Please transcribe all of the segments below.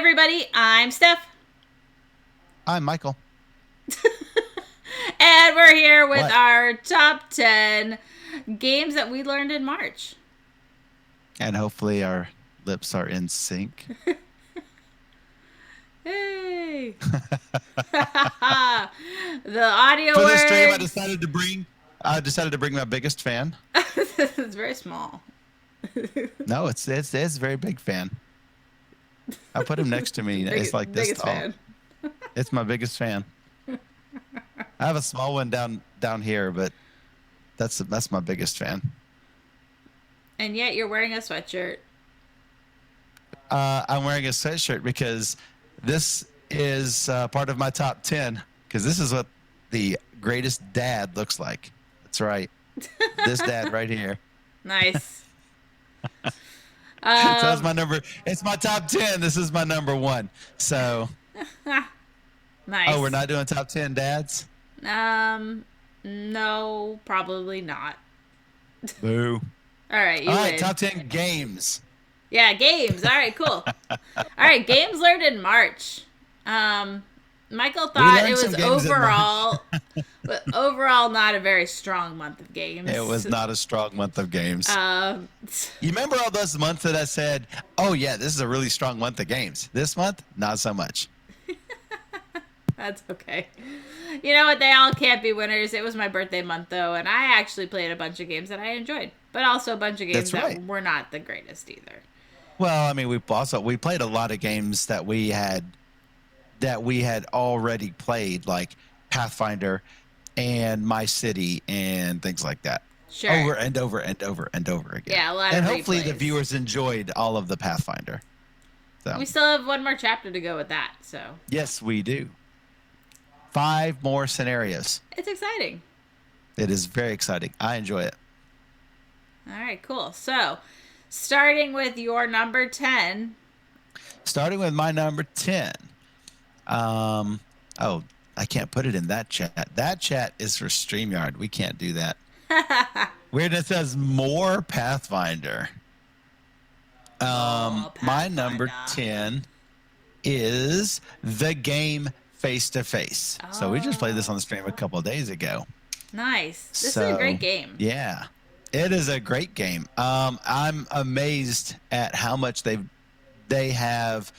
everybody, I'm Steph. I'm Michael. And we're here with What? our top 10 games that we learned in March. And hopefully our lips are in sync. Hey! For The audio this stream, works. I decided to bring my biggest fan. It's very small. No, it's a very big fan. I put him next to me. It's like this Biggest tall. fan. It's my biggest fan. I have a small one down here, but that's my biggest fan. And yet you're wearing a sweatshirt. I'm wearing a sweatshirt because this is part of my top 10. Because this is what the greatest dad looks like. That's right. This dad right here. Nice. So that's Um, my number. It's my top 10. This is my number one. So, nice. we're not doing top 10 dads? No, probably not. Boo. All right, you All right, win. top 10 games. Yeah, games. All right, cool. All right, games learned in March. Um, Michael We thought it learned some was games in March. but overall not a very strong month of It games. was not a strong month of games. Um, You remember all those months that I said, oh, yeah, this is a really strong month of games. This month, not so much. that's okay. You know what? They all can't be winners. It was my birthday month though, and I actually played a bunch of games that I enjoyed, but also a bunch of games That's right. that were not the greatest either. Well, I mean, we played a lot of games that we had already played, like Pathfinder and My City and things like that. Sure. Over and over and over and over again. Yeah, a lot and of hopefully the replays. viewers enjoyed all of the Pathfinder. So, We still have one more chapter to go with that, so yes, we do. 5 more scenarios. it's exciting. It is very exciting. I enjoy it. All right, cool. So, starting with your number 10. Starting with my number 10. Oh, I can't put it in that chat. That chat is for StreamYard. We can't do that. Weirdness says more Pathfinder. My number Pathfinder. 10 is the game Face to Face. So we just played this on the stream a couple of days ago. Nice. This is a So, great game. yeah, it is a great game. I'm amazed at how much they have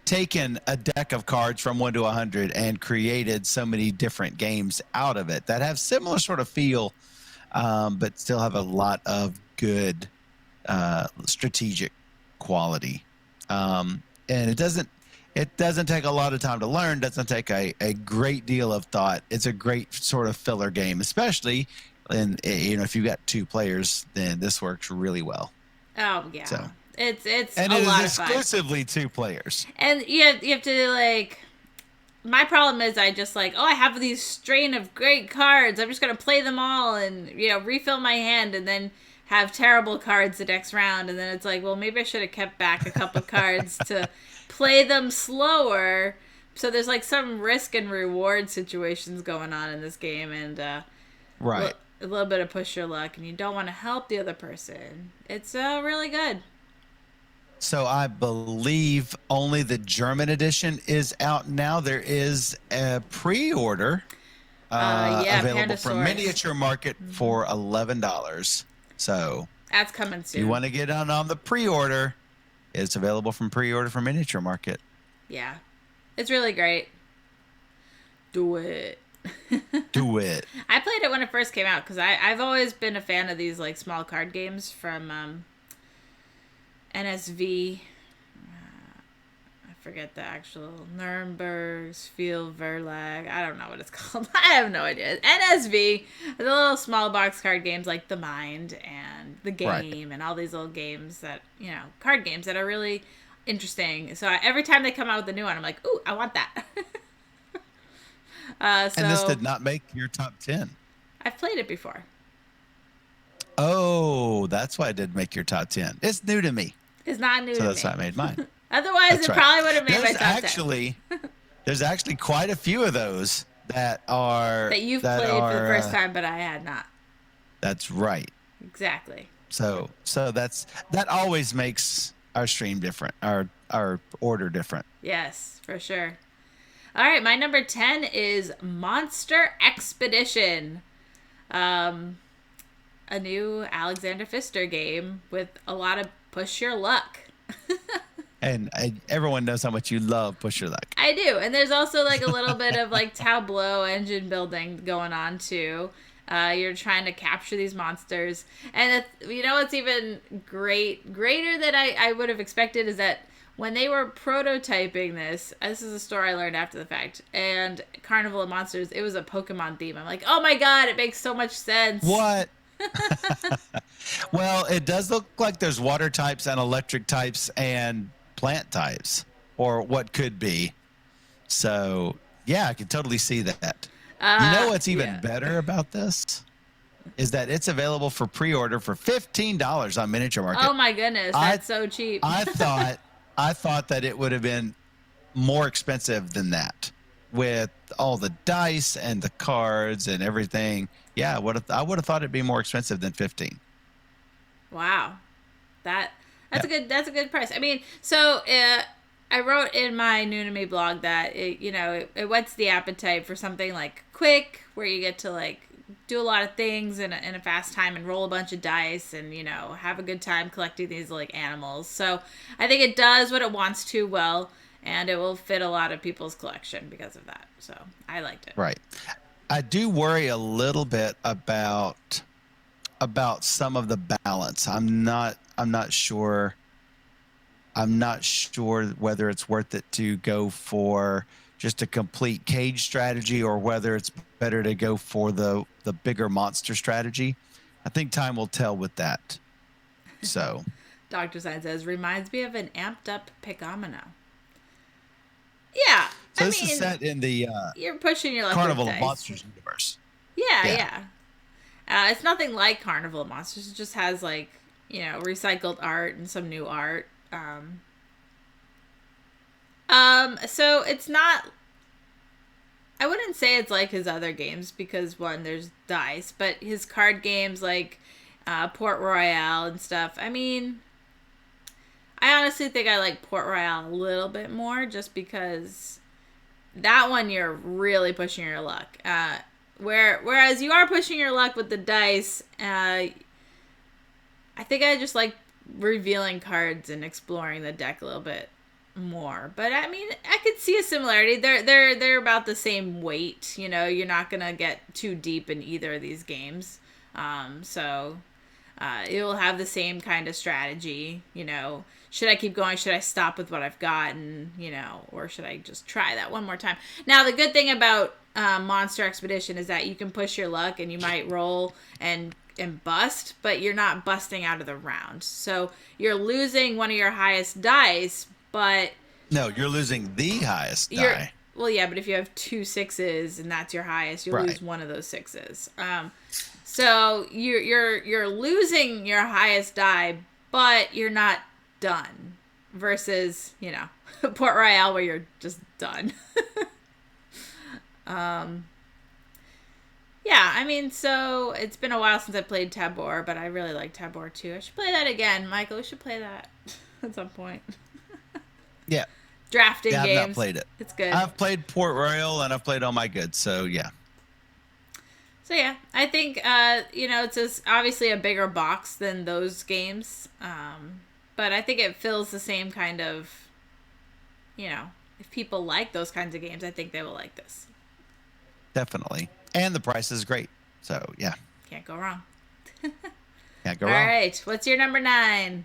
taken a deck of cards from 1 to 100 and created so many different games out of it that have similar sort of feel, but still have a lot of good strategic quality. And it doesn't take a lot of time to learn. Doesn't take a great deal of thought. It's a great sort of filler game, especially if you've got 2 players, then this works really well. Oh yeah. So, It's and a it is lot of fun. exclusively 2 players. And you have to like my problem is I just like, oh, I have these strain of great cards. I'm just going to play them all and refill my hand and then have terrible cards the next round, and then it's like, well, maybe I should have kept back a couple cards to play them slower. So there's like some risk and reward situations going on in this game, and Right. a little bit of push your luck, and you don't want to help the other person. It's really good. So I believe only the German edition is out now. There is a pre-order Yeah, available from Pandasaurus. Miniature Market for $11. So That's coming if soon. you want to get on the pre-order, it's available from pre-order from Miniature Market. Yeah, it's really great. Do it. Do it. I played it when it first came out because I've always been a fan of these like small card games from NSV. I forget the actual Nuremberg, Spiel Verlag. I don't know what it's called. I have no idea. NSV, the little small box card games like The Mind and The Game Right. and all these little games that card games that are really interesting. So every time they come out with a new one, I'm like, ooh, I want that. And this So did not make your top 10. I've played it before. Oh, that's why it did make your top 10. It's new to me. It's not new So to that's me. why I made mine. Otherwise, That's it right. probably would have made my There's top 10. there's actually quite a few of those that are That you've played for the first time, but I had not. That's right. Exactly. So that always makes our stream different, our order different. Yes, for sure. All right, my number 10 is Monster Expedition. Um, a new Alexander Pfister game with a lot of push your luck. And everyone knows how much you love Push Your Luck. I do. And there's also like a little bit of like tableau engine building going on too. You're trying to capture these monsters. And you know what's even greater than I would have expected is that when they were prototyping this is a story I learned after the fact, and Carnival of Monsters, it was a Pokemon theme. I'm like, oh my god, it makes so much sense. What? Well, it does look like there's water types and electric types and plant types, or what could be. So, yeah, I can totally see that. You know what's even better about this? Is that it's available for pre-order for $15 on Miniature Market. Oh my goodness, that's so cheap. I thought that it would have been more expensive than that with all the dice and the cards and everything. Yeah, I would have thought it'd be more expensive than 15. Wow, that's a good price. I mean, so I wrote in my New to Me blog that it whets the appetite for something like quick, where you get to like do a lot of things in a fast time and roll a bunch of dice and have a good time collecting these like animals. So I think it does what it wants to well, and it will fit a lot of people's collection because of that. So I liked it. Right. I do worry a little bit about some of the balance. I'm not sure whether it's worth it to go for just a complete cage strategy or whether it's better to go for the bigger monster strategy. I think time will tell with that. So Dr. Sign says, reminds me of an amped up Picomino. Yeah. So this is set in the you're pushing your luck Carnival with of dice. Monsters universe. Yeah. It's nothing like Carnival of Monsters. It just has like, recycled art and some new art. So it's not, I wouldn't say it's like his other games because one, there's dice, but his card games like Port Royale and stuff. I mean, I honestly think I like Port Royale a little bit more just because that one you're really pushing your luck. Whereas you are pushing your luck with the dice, I think I just like revealing cards and exploring the deck a little bit more. But I mean, I could see a similarity. They're about the same weight. You're not gonna get too deep in either of these games. So it will have the same kind of strategy. Should I keep going? Should I stop with what I've gotten? Or should I just try that one more time? Now, the good thing about Monster Expedition is that you can push your luck and you might roll and bust, but you're not busting out of the round. So you're losing one of your highest dice, but no, you're losing the highest die. Well, yeah, but if you have 2 6s and that's your highest, you'll lose one of those 6s. So you're losing your highest die, but you're not done. Versus, Port Royale where you're just done. Yeah, I mean, so it's been a while since I played Tabor, but I really like Tabor too. I should play that again, Michael. We should play that at some point. Yeah. Drafting games. I've not played it. It's good. I've played Port Royal and I've played all my goods, so yeah. So yeah, I think it's obviously a bigger box than those games, but I think it fills the same kind of, if people like those kinds of games, I think they will like this. Definitely. And the price is great. So, yeah. Can't go wrong. Can't go wrong. All right. What's your number 9?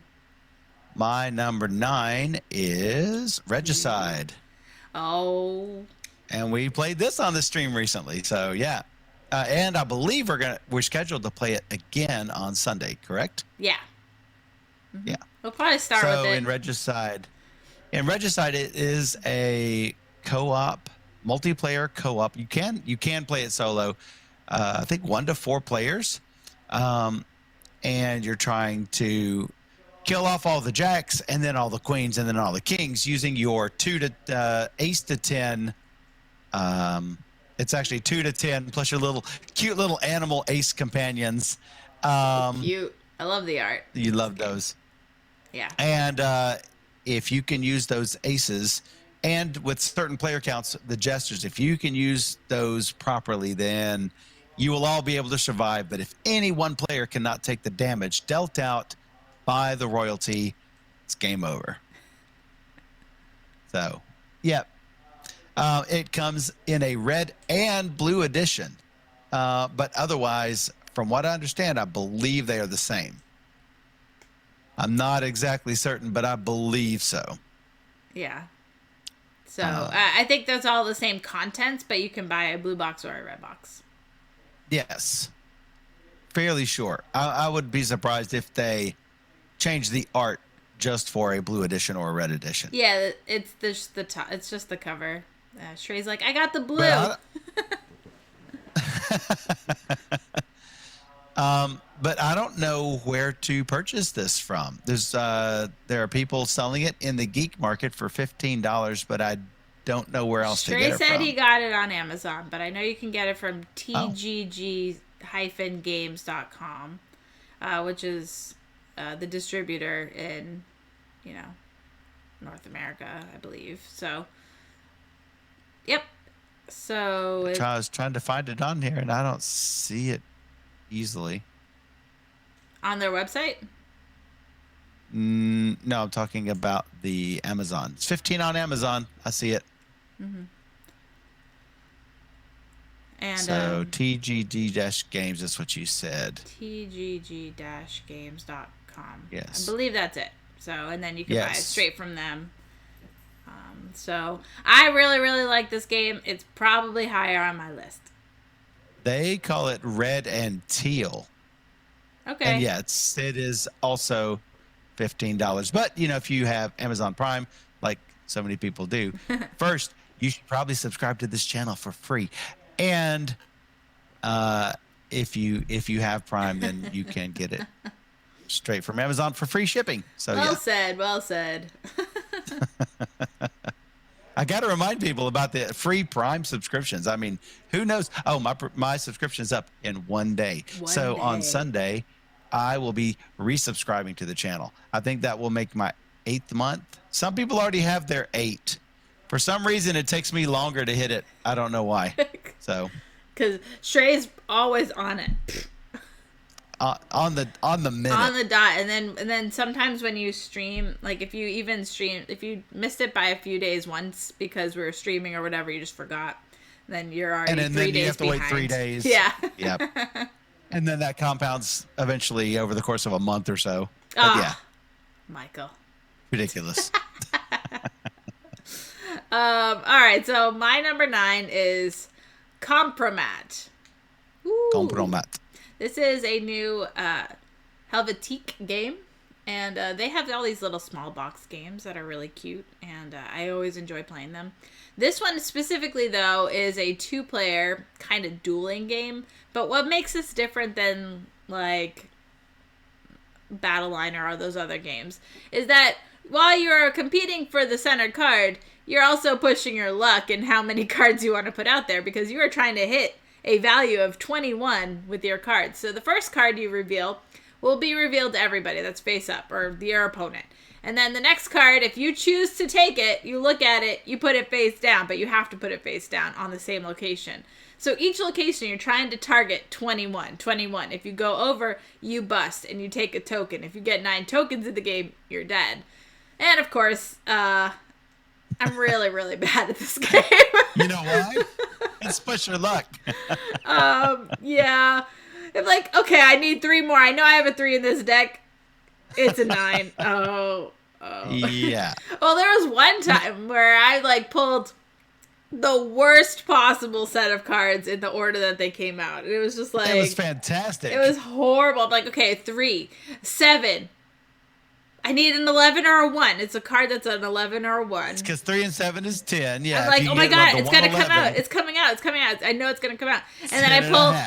My number 9 is Regicide. Oh. And we played this on the stream recently. So, yeah. And I believe we're scheduled to play it again on Sunday, correct? Yeah. Mm-hmm. Yeah. We'll probably start with it. So, in Regicide, it is a co-op, multiplayer co-op. You can play it solo. I think 1 to 4 players, and you're trying to kill off all the jacks and then all the queens and then all the kings using your 2 to ace to 10. It's actually 2 to 10 plus your cute little animal ace companions. Cute. I love the art. You love those. Yeah. And if you can use those aces, and with certain player counts, the gestures, if you can use those properly, then you will all be able to survive. But if any one player cannot take the damage dealt out by the royalty, it's game over. So, yeah. It comes in a red and blue edition. But otherwise, from what I understand, I believe they are the same. I'm not exactly certain, but I believe so. Yeah. So I think that's all the same contents, but you can buy a blue box or a red box. Yes. Fairly sure. I would be surprised if they change the art just for a blue edition or a red edition. Yeah, it's just the top. It's just the cover. Shrey's like, I got the blue. But I don't know where to purchase this from. There are people selling it in the geek market for $15, but I don't know where else to get it from. Shrey said he got it on Amazon, but I know you can get it from tgg-games.com, which is the distributor in, North America, I believe. So, yep. So I was trying to find it on here, and I don't see it easily. On their website? No, I'm talking about the Amazon. It's $15 on Amazon. I see it. Mm-hmm. And so TGG-games is what you said. TGG-games.com. Yes. I believe that's it. So, and then you can buy it straight from them. So I really, really like this game. It's probably higher on my list. They call it red and teal. Okay. And yeah, it is also $15. But if you have Amazon Prime, like so many people do, first you should probably subscribe to this channel for free. And if you have Prime, then you can get it straight from Amazon for free shipping. So well said. I got to remind people about the free Prime subscriptions. I mean, who knows? Oh, my subscription is up in one day. On Sunday, I will be resubscribing to the channel. I think that will make my 8th month. Some people already have their 8. For some reason, it takes me longer to hit it. I don't know why. So, because Shrey's always on it. On the minute. On the dot. And then sometimes when you stream, like if you missed it by a few days once because we were streaming or whatever, you just forgot, then you're already and 3 days then you have to behind. wait 3 days. Yeah. Yep. And then that compounds eventually over the course of a month or so. But yeah. Michael. Ridiculous. All right, so my number 9 is Compromat. Ooh. Compromat. This is a new Helvetique game, and they have all these little small box games that are really cute, and I always enjoy playing them. This one specifically, though, is a 2-player kind of dueling game, but what makes this different than, like, Battle Line or all those other games is that while you're competing for the center card, you're also pushing your luck in how many cards you want to put out there because you are trying to hit a value of 21 with your cards. So the first card you reveal will be revealed to everybody that's face up or your opponent. And then the next card, if you choose to take it, you look at it, you put it face down, but you have to put it face down on the same location. So each location, you're trying to target 21. If you go over, you bust and you take a token. If you get 9 tokens in the game, you're dead. And of course, I'm really, really bad at this game. You know why? It's push your luck. Yeah. I'm like, okay, I need 3 more. I know I have a 3 in this deck. It's a 9. Oh. Yeah. Well, there was one time where I pulled the worst possible set of cards in the order that they came out. It was just like, it was fantastic. It was horrible. I'm like, okay, 3, 7. I need an 11 or a 1. It's a card that's an 11 or a 1. It's because 3 and 7 is 10. Yeah. I'm like, oh my god, it's gonna come out. It's coming out. I know it's gonna come out. And then I pull a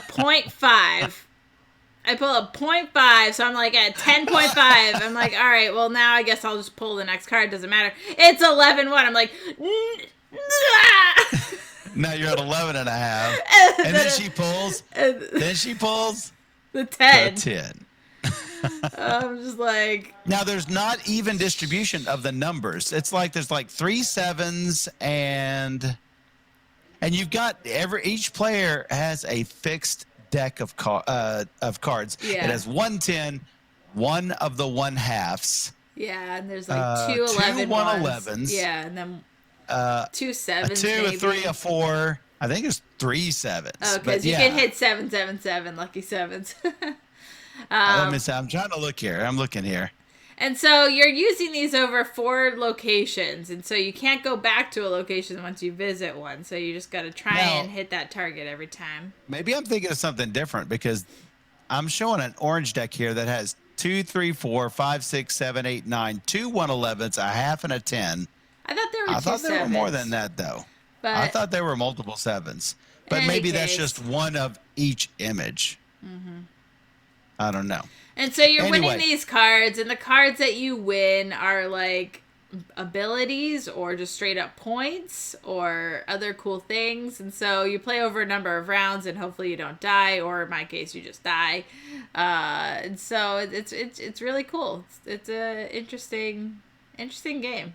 0.5. I pull a 0.5, so I'm like at 10.5. I'm like, all right, well now I guess I'll just pull the next card. Doesn't matter. It's 11-1. I'm like, now you're at 11 and a half. And then she pulls. Then she pulls the 10. The 10. I'm just like, Now there's not even distribution of the numbers. It's like there's like 3 sevens and you've got each player has a fixed deck of cards. It yeah. has 110, one of the 1/2s, Yeah, and there's like two two 11 ones. 111s, Yeah, and then two a sevens, 2, maybe. a 3, a 4. I think there's 3 sevens. Oh, but because you yeah. can hit 777 lucky sevens. Let me see. I'm trying to look here. I'm looking here. And so you're using these over 4 locations, and so you can't go back to a location once you visit one. So you just got to try Now- and hit that target every time. Maybe I'm thinking of something different because I'm showing an orange deck here that has 2, 3, 4, 5, 6, 7, 8, 9, two 111s, a half, and a 10. I thought there were I two thought there were sevens. more than that, though. But I thought there were multiple 7s. But any maybe that's case. just one of each image. I don't know. And so you're Anyway. winning these cards, and the cards that you win are like abilities or just straight up points or other cool things. And so you play over a number of rounds, and hopefully you don't die, or in my case, you just die. And so it's really cool. It's a interesting game.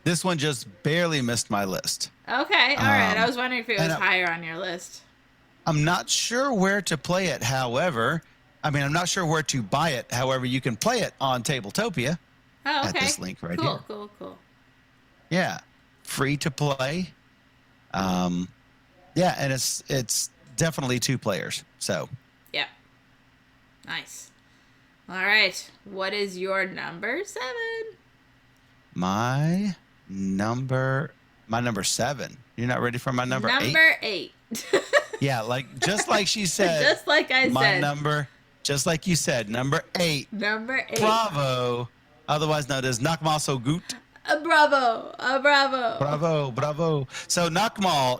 This one just barely missed my list. Okay, all right. I was wondering if it was and, higher on your list. I'm not sure where to play it. However, I'm not sure where to buy it. However, you can play it on Tabletopia. Oh, okay. At this link right cool, here. Cool. Yeah, free to play. Yeah, and it's definitely 2 players. So Yep. Nice. All right. What is your number 7? my number 7. You're not ready for my number 8? Number 8. Yeah, just like she said. Just like I my said. number, just like you said, number 8. Number 8. Bravo, otherwise known as Nakmal So Gut. Bravo. Bravo. Bravo. So Nakmal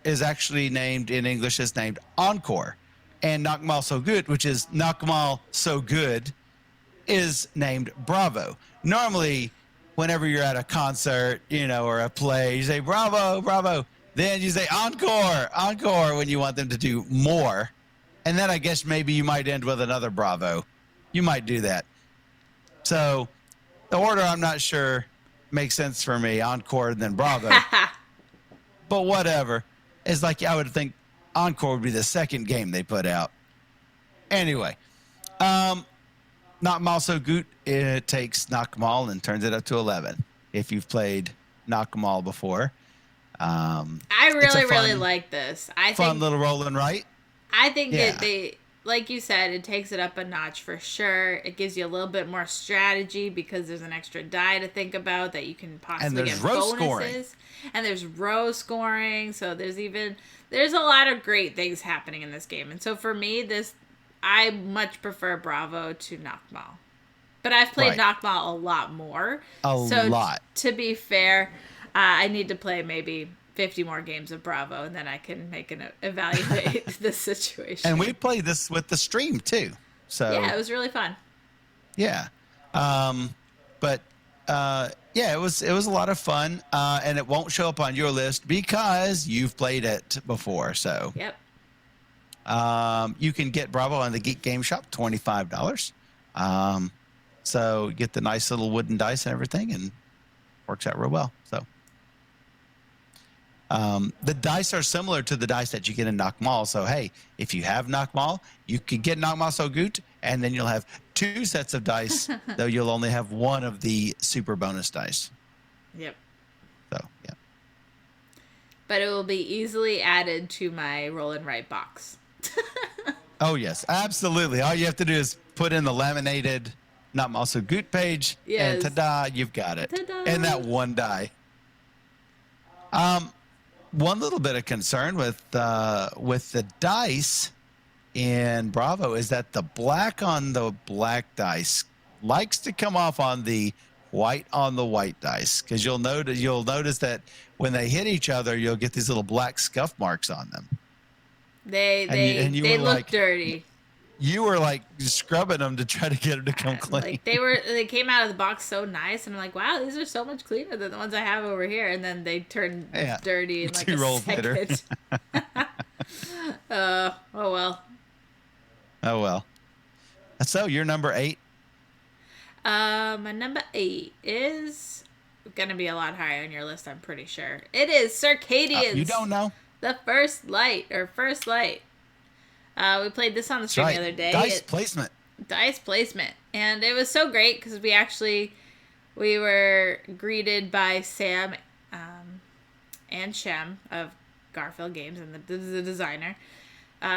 is actually named in English is named Encore, and Nakmal So Gut, which is Nakmal So Good, is named Bravo. Normally, whenever you're at a concert, or a play, you say Bravo, Bravo. Then you say Encore, Encore when you want them to do more. And then I guess maybe you might end with another Bravo. You might do that. So the order, I'm not sure, makes sense for me. Encore and then Bravo. But whatever. It's like I would think Encore would be the second game they put out. Anyway, Nakmal So Gut, it takes Nakmal and turns it up to 11. If you've played Nakmal before. I really like this. I Fun think little rolling, right? I think Yeah. that they, like you said, it takes it up a notch for sure. It gives you a little bit more strategy because there's an extra die to think about that you can possibly there's get row bonuses. scoring. And there's row scoring. So there's a lot of great things happening in this game. And so for me, I much prefer Bravo to Nakmal. But I've played Right. Nakmal a lot more. A lot. To be fair, I need to play maybe 50 more games of Bravo, and then I can evaluate the situation. And we played this with the stream too. So yeah, it was really fun. yeah. But yeah, it was a lot of fun. And it won't show up on your list because you've played it before. So Yep. you can get Bravo on the Geek Game Shop, $25. So you get the nice little wooden dice and everything, and works out real well. So the dice are similar to the dice that you get in Nakmal. So hey, if you have Nakmal, you could get Nakmal So Gut, and then you'll have 2 sets of dice, though you'll only have one of the super bonus dice. Yep. So yeah. But it will be easily added to my roll and write box. Oh yes, absolutely. All you have to do is put in the laminated Nakmal So Gut page, Yes. and ta-da, you've got it. Ta-da. And that one die. One little bit of concern with the dice in Bravo is that the black on the black dice likes to come off on the white dice, because you'll notice that when they hit each other, you'll get these little black scuff marks on them. They you were look like- dirty. You were like scrubbing them to try to get them to come clean. Like they came out of the box so nice, and I'm like, wow, these are so much cleaner than the ones I have over here. And then they turn Yeah. dirty in like 2 a rolls second. later. Oh well. Oh well. So you're number 8. My number 8 is gonna be a lot higher on your list, I'm pretty sure. It is Circadians. You don't know? The First Light. We played this on the stream the other day. Dice placement. And it was so great because we were greeted by Sam and Shem of Garfield Games and the designer.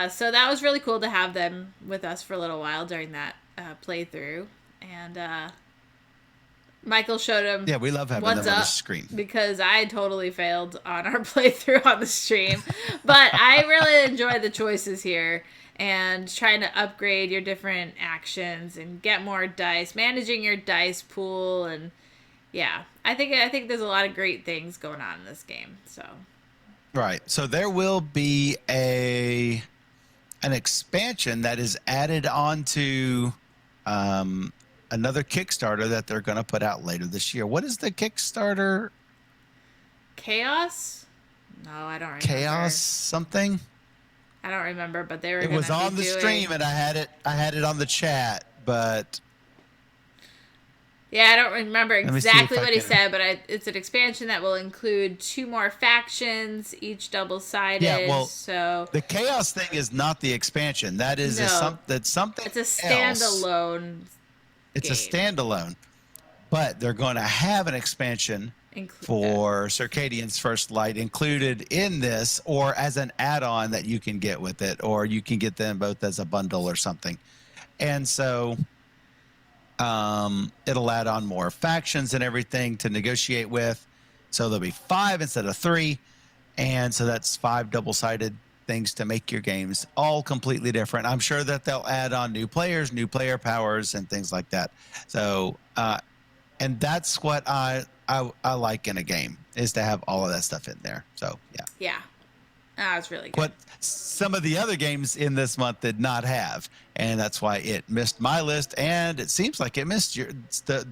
So that was really cool to have them with us for a little while during that playthrough. And Michael showed him. Yeah, we love having them on the screen. Because I totally failed on our playthrough on the stream. But I really enjoy the choices here and trying to upgrade your different actions and get more dice, managing your dice pool, and yeah, I think there's a lot of great things going on in this game. So right. So there will be an expansion that is added onto another Kickstarter that they're going to put out later this year. What is the Kickstarter? Chaos? No, I don't remember. Chaos something? I don't remember, but they were. It was on the stream, and I had it on the chat, but yeah, I don't remember exactly what he said, but it's an expansion that will include 2 more factions, each double-sided. Yeah, well, so the Chaos thing is not the expansion. That is something. It's a standalone. It's a standalone, but they're going to have an expansion for Circadian's First Light included in this, or as an add-on that you can get with it, or you can get them both as a bundle or something. And so it'll add on more factions and everything to negotiate with. So there'll be 5 instead of 3. And so that's 5 double-sided things to make your games all completely different. I'm sure that they'll add on new players, new player powers, and things like that. So, and that's what I like in a game, is to have all of that stuff in there. So, yeah. Yeah. It's really good. But some of the other games in this month did not have, and that's why it missed my list, and it seems like it missed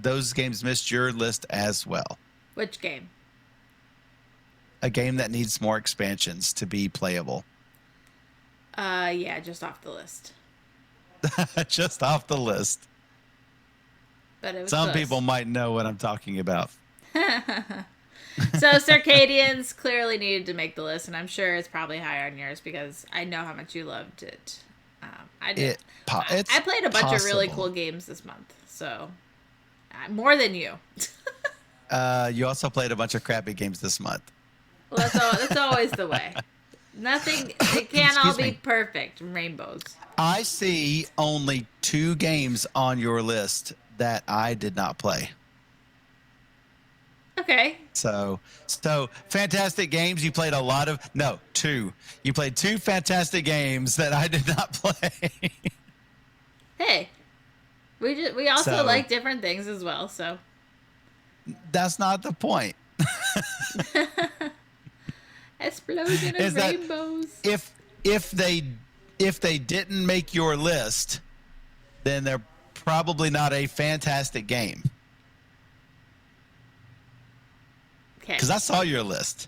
those games missed your list as well. Which game? A game that needs more expansions to be playable. Yeah, just off the list. Just off the list. But it was Some close. people might know what I'm talking about. So Circadians clearly needed to make the list, and I'm sure it's probably higher on yours because I know how much you loved it. I did. I played a bunch of really cool games this month, so more than you. You also played a bunch of crappy games this month. Well, that's always the way. It can't all be perfect. Rainbows. I see only 2 games on your list that I did not play. Okay. So fantastic games. You played 2. You played 2 fantastic games that I did not play. Hey, we also like different things as well. So that's not the point. Explosion of rainbows. If they didn't make your list, then they're probably not a fantastic game. Okay. Because I saw your list.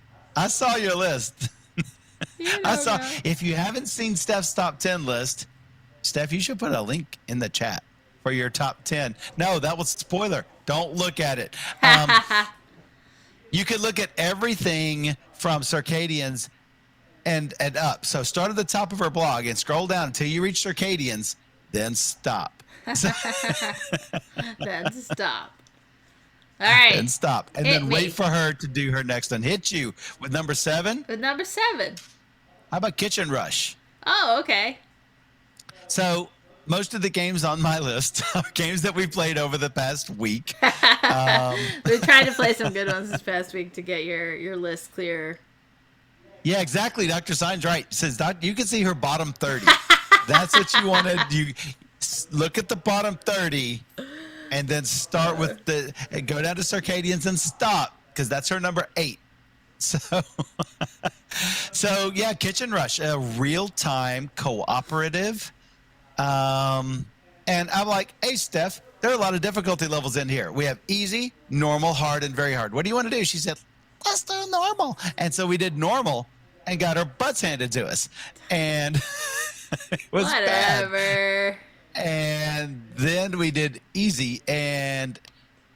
If you haven't seen Steph's top 10 list, Steph, you should put a link in the chat for your top 10. No, that was spoiler. Don't look at it. You can look at everything from Circadians and up. So start at the top of her blog and scroll down until you reach Circadians, then stop. Then stop. All right. Then stop. And then wait for her to do her next one. Hit you with number 7. With number 7. How about Kitchen Rush? Oh, okay. So most of the games on my list are games that we played over the past week. We've tried to play some good ones this past week to get your list clearer. Yeah, exactly. Dr. Sign's right. Says you can see her bottom 30. That's what you want to do. Look at the bottom 30 and then start with go down to Circadians and stop, because that's her number 8. So yeah, Kitchen Rush, a real-time cooperative. And I'm like, hey, Steph, there are a lot of difficulty levels in here. We have easy, normal, hard, and very hard. What do you want to do? She said, let's do normal. And so we did normal and got our butts handed to us. And it was whatever. Bad. And then we did easy, and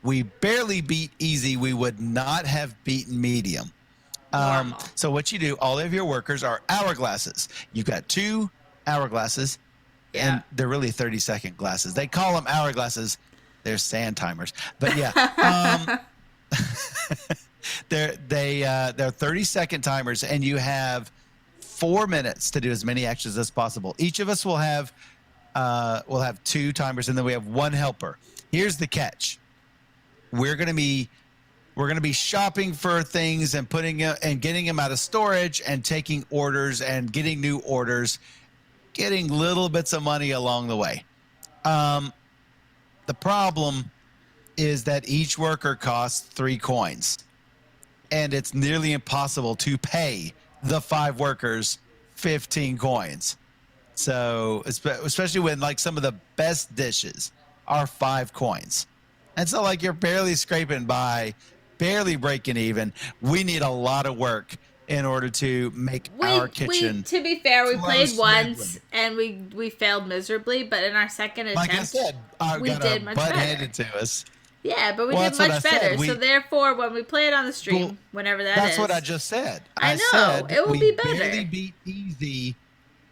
we barely beat easy. We would not have beaten medium. Normal. So what you do, all of your workers are hourglasses. You've got 2 hourglasses, Yeah. and they're really 30-second glasses. They call them hourglasses. They're sand timers. But yeah, they're 30-second timers, and you have 4 minutes to do as many actions as possible. Each of us will have 2 timers, and then we have 1 helper. Here's the catch: we're going to be shopping for things and getting them out of storage and taking orders and getting new orders, getting little bits of money along the way. The problem is that each worker costs 3 coins, and it's nearly impossible to pay the 5 workers 15 coins. So especially when like some of the best dishes are 5 coins. And so like you're barely scraping by, barely breaking even. We need a lot of work in order to make our kitchen. To be fair, we flow played once smoothly. and we failed miserably, but in our second attempt, Like I said, we got did our much butt better. handed to us. Yeah, but we Well, did that's what much I said. better. So therefore, when we play it on the stream, Well, whenever that That's is, what I just said. I know, said it will we be better. barely beat easy.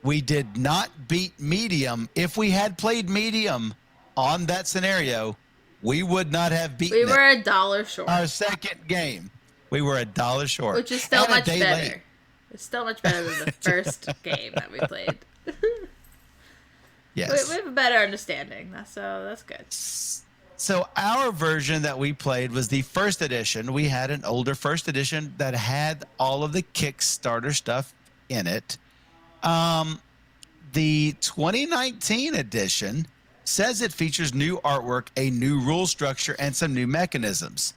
We did not beat medium. If we had played medium on that scenario, we would not have beaten we it. were $1 short, Our second game, we were $1 short, which is still and a much day better. late. It's still much better than the first game that we played. Yes. We have a better understanding, so that's good. So our version that we played was the first edition. We had an older first edition that had all of the Kickstarter stuff in it. The 2019 edition says it features new artwork, a new rule structure, and some new mechanisms.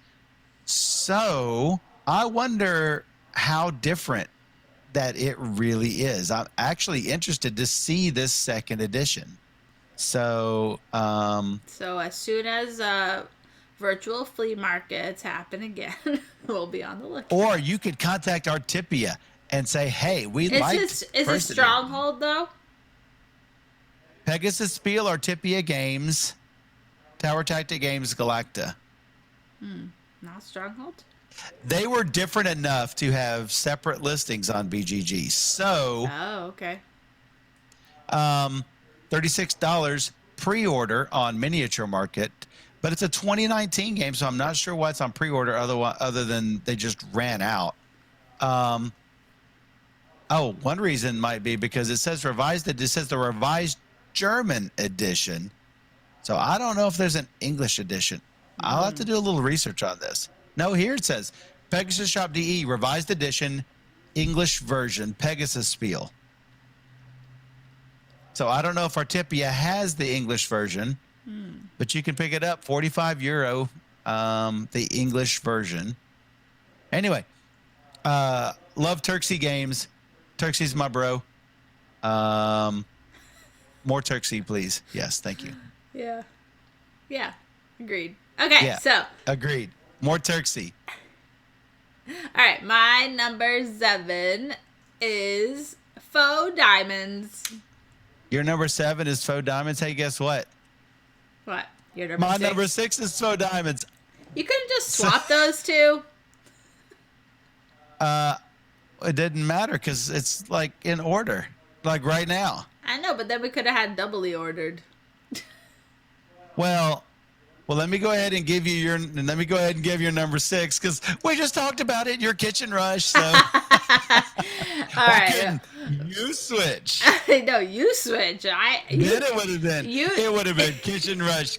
So I wonder how different that it really is. I'm actually interested to see this second edition. So, So as soon as virtual flea markets happen again, we'll be on the lookout. or you could contact Artipia and say, "Hey, we liked Is it first edition." Stronghold though? Pegasus Spiel, Artipia Games, Tower Tactic Games, Galacta. Not Stronghold. They were different enough to have separate listings on BGG. So, Oh, okay. $36 pre-order on Miniature Market, but it's a 2019 game, so I'm not sure why it's on pre-order other than they just ran out. One reason might be because it says revised. It says the revised German edition. So I don't know if there's an English edition. I'll have to do a little research on this. No, here it says Pegasus Shop DE revised edition, English version, Pegasus Spiel. So I don't know if Artipia has the English version, but you can pick it up, €45, the English version. Anyway, love Turksy Games. Turksy's my bro. More Turksy, please. Yes, thank you. Yeah. Yeah. Agreed. Okay, Yeah. so Agreed. More Turksy. all right, my number 7 is Faux Diamonds. Your number 7 is Faux Diamonds. Hey, guess what? What? Your number My 6? number 6 is Faux Diamonds. You couldn't just swap those two? It didn't matter because it's like in order, like right now. I know, but then we could have had doubly ordered. Well, let me go ahead and give you your number 6 because we just talked about it. Your Kitchen Rush. So All why right. couldn't you switch? No, you switch. Then it would have been. It would have been Kitchen Rush,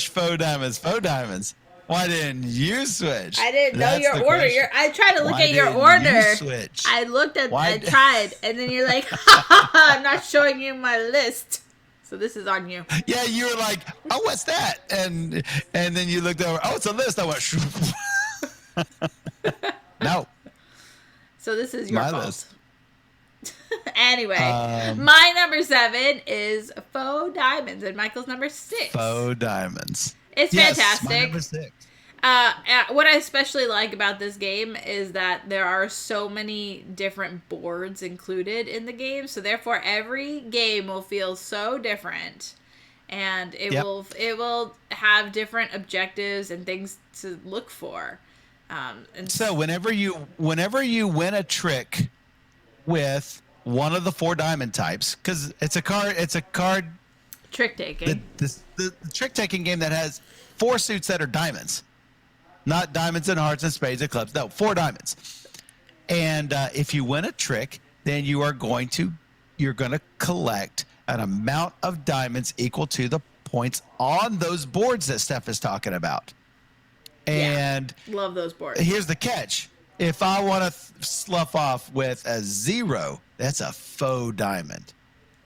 Faux Diamonds. Why didn't you switch? I didn't know That's your the order. question. I tried to look Why at your didn't order. you switch? I looked at. Why I di- tried, and then you're like, "I'm not showing you my list." So this is on you. Yeah, you were like, "Oh, what's that?" And then you looked over. Oh, it's a list. I went. No. So this is your My fault. list. Anyway, my number 7 is Faux Diamonds, and Michael's number 6. Faux Diamonds. It's Yes, fantastic. my number 6. What I especially like about this game is that there are so many different boards included in the game, so therefore every game will feel so different. and it Yep. will have different objectives and things to look for. And So whenever you win a trick with one of the 4 diamond types, because it's a card trick taking. the trick taking game that has 4 suits that are diamonds, not diamonds and hearts and spades and clubs. No, 4 diamonds. And if you win a trick, then you're going to collect an amount of diamonds equal to the points on those boards that Steph is talking about. And love those boards. here's the catch. If I want to slough off with a 0, that's a faux diamond.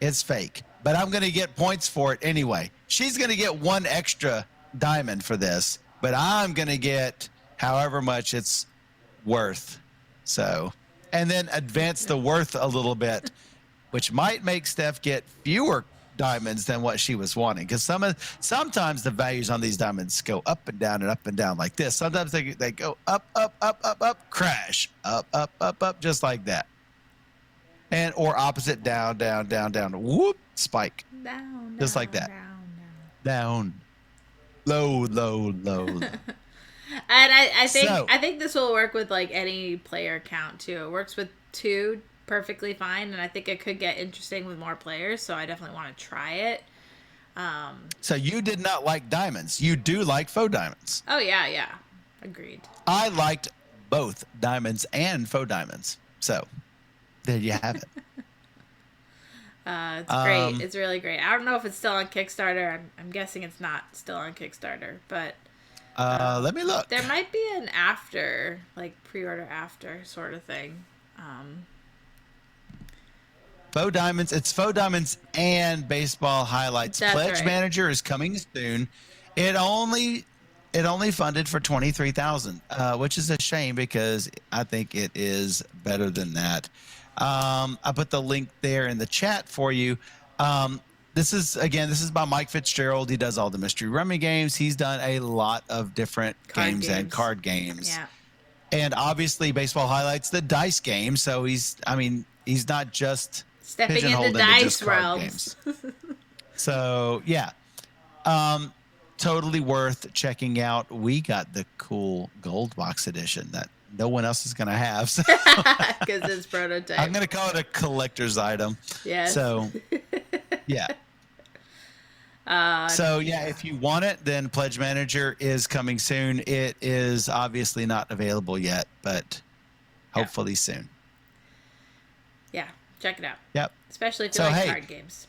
It's fake, but I'm going to get points for it anyway. She's going to get 1 extra diamond for this, but I'm going to get however much it's worth. So, and then advance the worth a little bit, which might make Steph get fewer diamonds than what she was wanting. Because sometimes the values on these diamonds go up and down like this. Sometimes they go up, crash, up, just like that. And or opposite, down, whoop, spike, Down, just like that. down. Low. And I think this will work with like any player count too. It works with 2 perfectly fine, and I think it could get interesting with more players. So I definitely want to try it. So you did not like diamonds. You do like faux diamonds. Oh yeah, agreed. I liked both diamonds and faux diamonds. So there you have it. It's great. It's really great. I don't know if it's still on Kickstarter. I'm guessing it's not still on Kickstarter, but let me look. there might be an after, like pre-order after sort of thing. Faux diamonds. It's faux diamonds and baseball highlights. That's Pledge right. Manager is coming soon. It only funded for 23,000, which is a shame because I think it is better than that. I put the link there in the chat for you. This is by Mike Fitzgerald. He does all the Mystery Rummy games. He's done a lot of different games and card games. Yeah. And obviously baseball highlights the dice game. So he's not just Stepping pigeonholed into into dice just card realms. So yeah. Totally worth checking out. We got the cool gold box edition that no one else is going to have. So Because it's prototype. I'm going to call it a collector's item. Yes. So yeah. So yeah, if you want it, then Pledge Manager is coming soon. It is obviously not available yet, but hopefully soon. Yeah, check it out. Yep. Especially if you So, like hey. card games.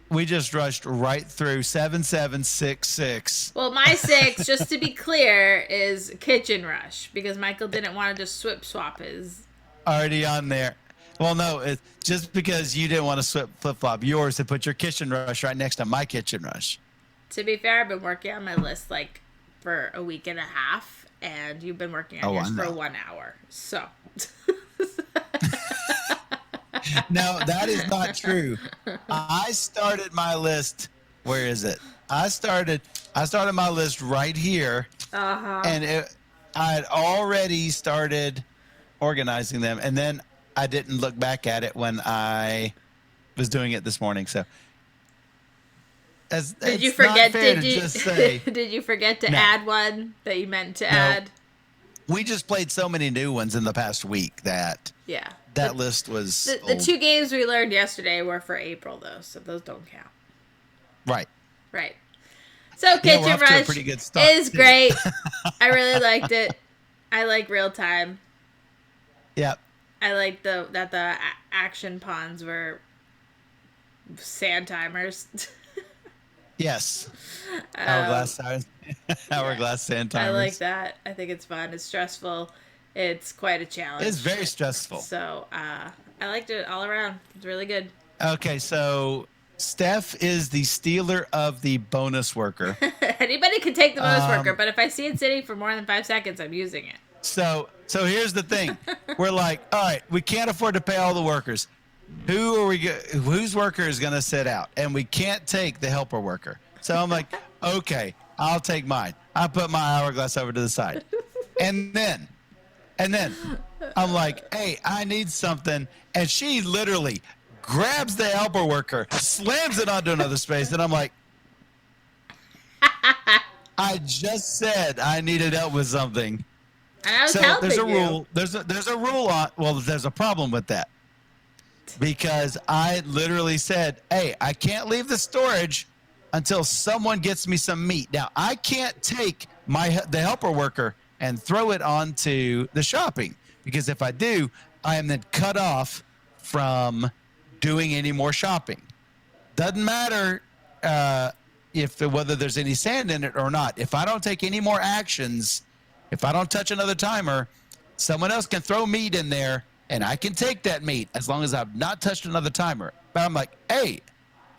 We just rushed right through 7766. Well, my 6, just to be clear, is Kitchen Rush because Michael didn't want to just swap his. Already on there. Well, no, it's just because you didn't want to flip flop yours to put your Kitchen Rush right next to my Kitchen Rush. To be fair, I've been working on my list like for a week and a half, and you've been working on yours for 1 hour. So. No, that is not true. I started my list. Where is it? I started my list right here, and I had already started organizing them, and then I didn't look back at it when I was doing it this morning. So, Did you forget? Did Did you forget to No. add one that you meant to add? We just played so many new ones in the past week that Yeah. that list was The old. 2 games we learned yesterday were for April, though, so those don't count. Right. Right. So Yeah, we're Kitchen off to a Rush pretty good start, is too. great. I really liked it. I like real time. Yep. I like that the action pawns were sand timers. Yes. Hourglass time. Hourglass sand timers. I like that. I think it's fun. It's stressful. It's quite a challenge. It's very stressful. So I liked it all around. It's really good. Okay, so Steph is the stealer of the bonus worker. Anybody can take the bonus worker, but if I see it sitting for more than 5 seconds, I'm using it. So here's the thing. We're like, all right, we can't afford to pay all the workers. Whose worker is going to sit out? And we can't take the helper worker. So I'm like, okay, I'll take mine. I put my hourglass over to the side. And then I'm like, hey, I need something. And she literally grabs the helper worker, slams it onto another space. And I'm like, I just said I needed help with something. And I was So there's a helping you. rule. There's a rule on. Well, there's a problem with that because I literally said, "Hey, I can't leave the storage until someone gets me some meat." Now I can't take the helper worker and throw it onto the shopping because if I do, I am then cut off from doing any more shopping. Doesn't matter whether there's any sand in it or not. If I don't take any more actions, if I don't touch another timer, someone else can throw meat in there and I can take that meat as long as I've not touched another timer. But I'm like, hey,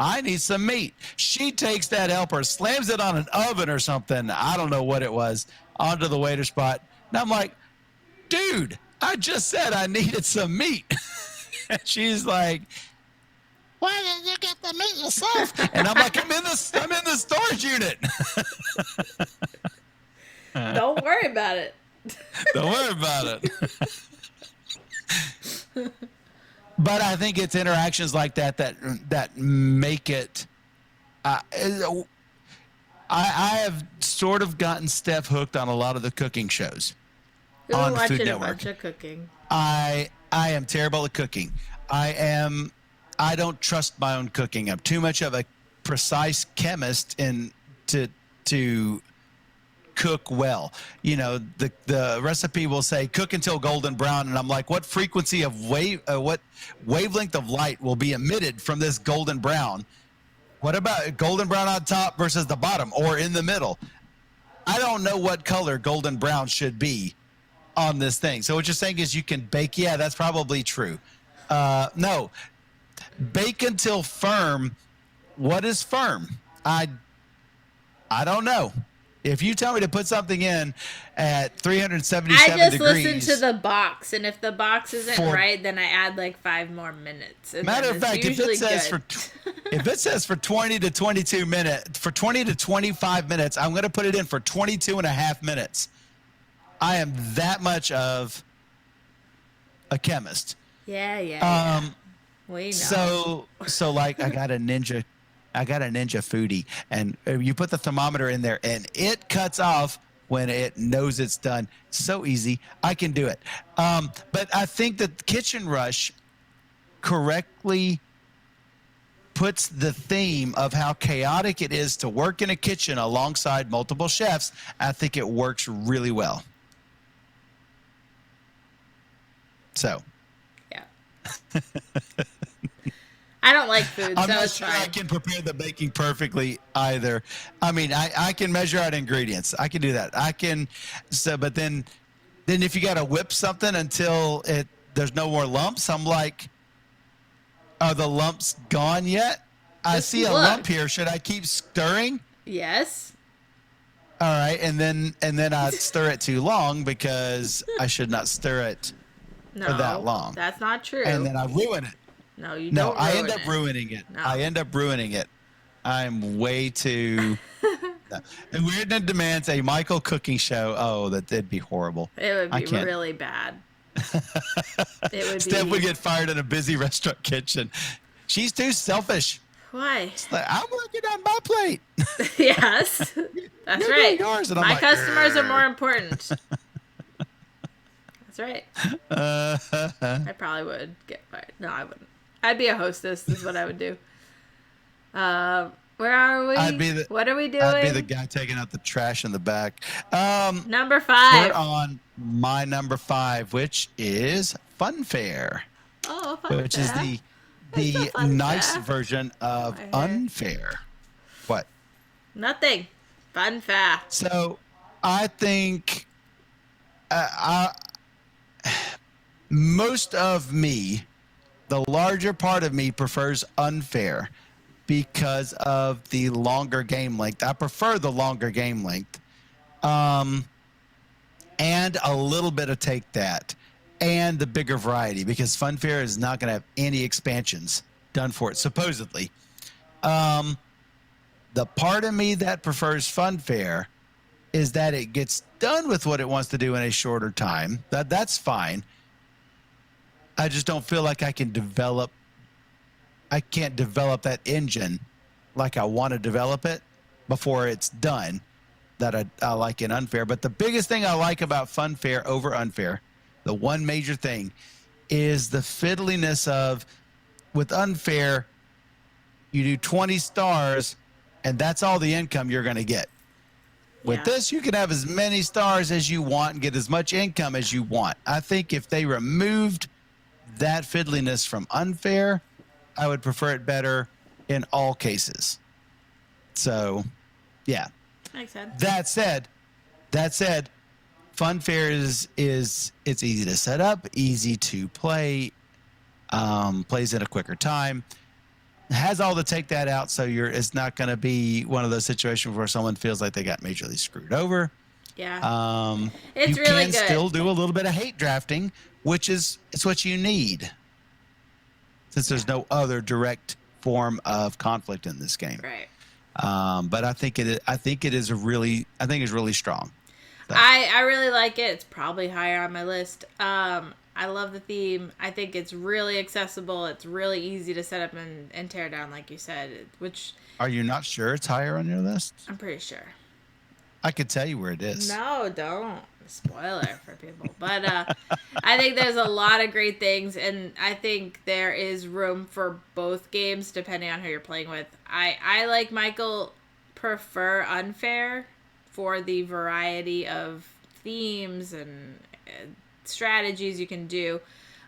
I need some meat. She takes that helper, slams it on an oven or something. I don't know what it was, onto the waiter spot. And I'm like, dude, I just said I needed some meat. And she's like, why didn't you get the meat yourself? And I'm like, I'm in the storage unit. Don't worry about it. Don't worry about it. But I think it's interactions like that make it. I have sort of gotten Steph hooked on a lot of the cooking shows on watching Food a Network. bunch of cooking. I am terrible at cooking. I don't trust my own cooking. I'm too much of a precise chemist to cook well. You know, the recipe will say cook until golden brown, and I'm like, what frequency of what wavelength of light will be emitted from this golden brown? What about golden brown on top versus the bottom or in the middle? I don't know what color golden brown should be on this thing. So what you're saying is you can bake. Yeah, that's probably true. No, bake until firm. What is firm? I don't know. If you tell me to put something in at 377 I just degrees, listen to the box, and if the box isn't right, then I add like 5 more minutes. Matter of fact, if it says for 20 to 22 minutes, for 20 to 25 minutes, I'm going to put it in for 22 and a half minutes. I am that much of a chemist. Yeah. We know. So like I got a Ninja Foodie, and you put the thermometer in there, and it cuts off when it knows it's done. So easy, I can do it. But I think that Kitchen Rush correctly puts the theme of how chaotic it is to work in a kitchen alongside multiple chefs. I think it works really well. So. Yeah. I don't like food, I'm so not it's sure fine. I can prepare the baking perfectly either. I mean, I can measure out ingredients. I can do that. But then if you got to whip something until there's no more lumps, I'm like, are the lumps gone yet? I see a lump here. Should I keep stirring? Yes. All right, and then I stir it too long because I should not stir it for that long. That's not true. And then I ruin it. No, you No, don't. I end up ruining it. No. I end up ruining it. I'm way too. And Weirdness demands a Michael cooking show. Oh, that'd be horrible. It would be really bad. It would Steph would get fired in a busy restaurant kitchen. She's too selfish. Why? It's like, I'm working on my plate. Yes, that's You're right. doing yours, and I'm My like, customers are more important. That's right. I probably would get fired. No, I wouldn't. I'd be a hostess is what I would do. Where are we? What are we doing? I'd be the guy taking out the trash in the back. Number 5. We're on my number 5, which is Funfair. Oh, Funfair. Which is the nice version of Unfair. What? Nothing. Funfair. So I think most of me, the larger part of me, prefers Unfair because of the longer game length. I prefer the longer game length. And a little bit of Take That. And the bigger variety, because Funfair is not going to have any expansions done for it, supposedly. The part of me that prefers Funfair is that it gets done with what it wants to do in a shorter time. That's fine. I just don't feel like I can't develop that engine like I want to develop it before it's done that I like in Unfair. But the biggest thing I like about Funfair over Unfair, the one major thing, is the fiddliness of, with Unfair, you do 20 stars, and that's all the income you're going to get. With Yeah. this, you can have as many stars as you want and get as much income as you want. I think if they removed that fiddliness from Unfair, I would prefer it better in all cases. So, yeah. Makes sense. That said, Funfair is it's easy to set up, easy to play, plays in a quicker time, has all the take that out, so it's not going to be one of those situations where someone feels like they got majorly screwed over. Yeah. You It's really can good. still do a little bit of hate drafting, which is it's what you need, since there's no other direct form of conflict in this game. Right. But I think it's really strong. So. I really like it. It's probably higher on my list. I love the theme. I think it's really accessible. It's really easy to set up and tear down, like you said, which Are you not sure it's higher on your list? I'm pretty sure. I could tell you where it is. No, don't. Spoiler for people. But I think there's a lot of great things, and I think there is room for both games depending on who you're playing with. I like Michael, prefer Unfair for the variety of themes and strategies you can do.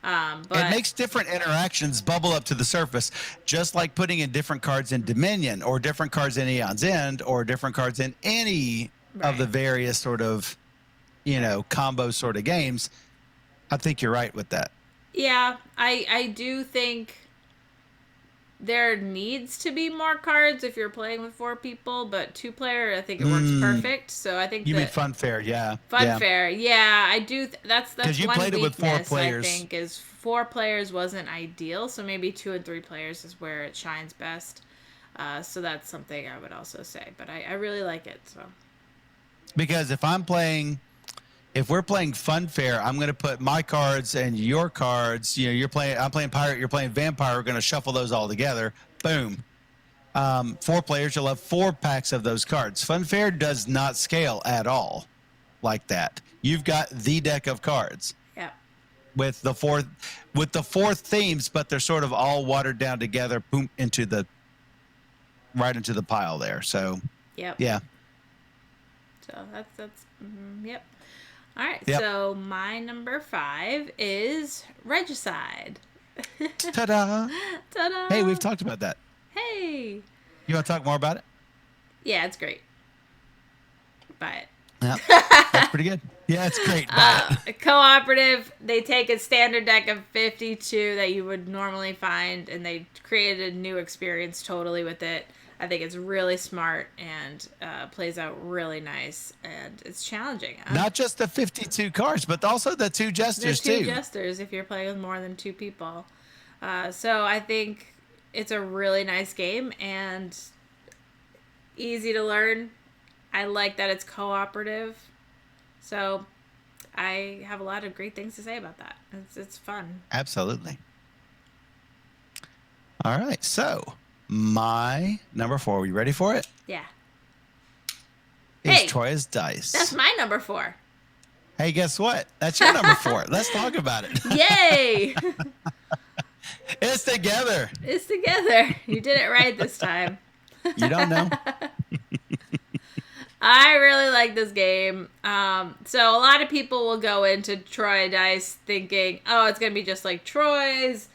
But It makes different interactions bubble up to the surface, just like putting in different cards in Dominion, or different cards in Aeon's End, or different cards in any of the Right. various sort of, combo sort of games. I think you're right with that. Yeah, I do think there needs to be more cards if you're playing with 4 people, but 2-player, I think it works perfect. So I think You mean that Funfair, yeah. Funfair, yeah, I do. That's 'Cause you one played it with 4 weakness, players. I think, is 4 players wasn't ideal. So maybe 2 and 3 players is where it shines best. So that's something I would also say. But I really like it. So Because if we're playing Funfair, I'm going to put my cards and your cards. I'm playing Pirate, you're playing Vampire. We're going to shuffle those all together. Boom. 4 players, you'll have 4 packs of those cards. Funfair does not scale at all like that. You've got the deck of cards yeah, with the four themes, but they're sort of all watered down together, boom, right into the pile there. So, yep. yeah. So yep. All right. Yep. So my number 5 is Regicide. Ta-da. Ta-da! Hey, we've talked about that. Hey. You want to talk more about it? Yeah, it's great. Buy it. Yeah, that's pretty good. Yeah, it's great. Buy it. Cooperative, they take a standard deck of 52 that you would normally find, and they created a new experience totally with it. I think it's really smart and plays out really nice, and it's challenging. Not just the 52 cards, but also the 2 jesters, There's 2 too. jesters if you're playing with more than 2 people. So I think it's a really nice game and easy to learn. I like that it's cooperative. So I have a lot of great things to say about that. It's fun. Absolutely. All right, so my number 4, are you ready for it? Yeah. Is Hey, Troya's Dice. That's my number 4. Hey, guess what? That's your number 4. Let's talk about it. Yay! It's together. It's together. You did it right this time. You don't know. I really like this game. So a lot of people will go into Troy Dice thinking, oh, it's going to be just like Troy's.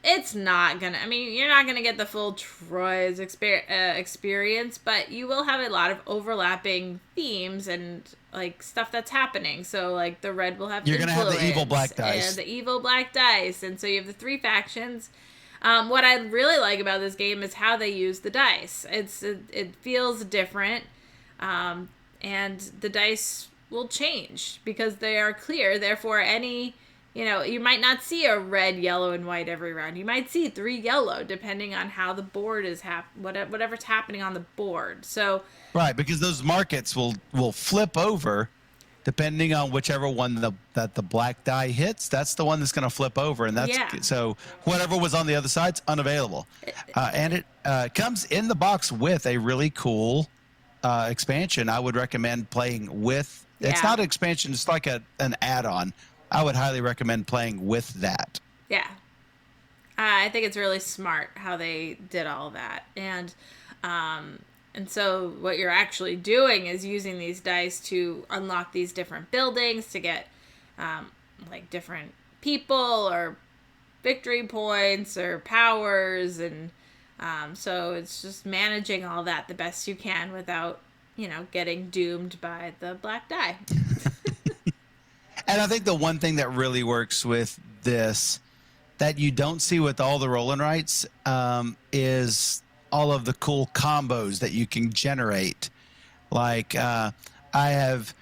It's not going to. I mean, you're not going to get the full Troy's experience, but you will have a lot of overlapping themes and like stuff that's happening. So like the red will have You're going to have the evil influence black dice. and the evil black dice. And so you have the 3 factions. What I really like about this game is how they use the dice. It feels different. And the dice will change because they are clear. Therefore, you might not see a red, yellow, and white every round. You might see 3 yellow depending on how the board is whatever's happening on the board. So Right, because those markets will flip over depending on whichever one that the black die hits. That's the one that's going to flip over, and so whatever was on the other side's unavailable. And it comes in the box with a really cool expansion, I would recommend playing with. It's Yeah. not an expansion; it's like an add-on. I would highly recommend playing with that. Yeah. I think it's really smart how they did all that. Um, and so what you're actually doing is using these dice to unlock these different buildings to get like different people or victory points or powers, and so it's just managing all that the best you can without getting doomed by the black die. And I think the one thing that really works with this that you don't see with all the roll and rights is all of the cool combos that you can generate. Like I have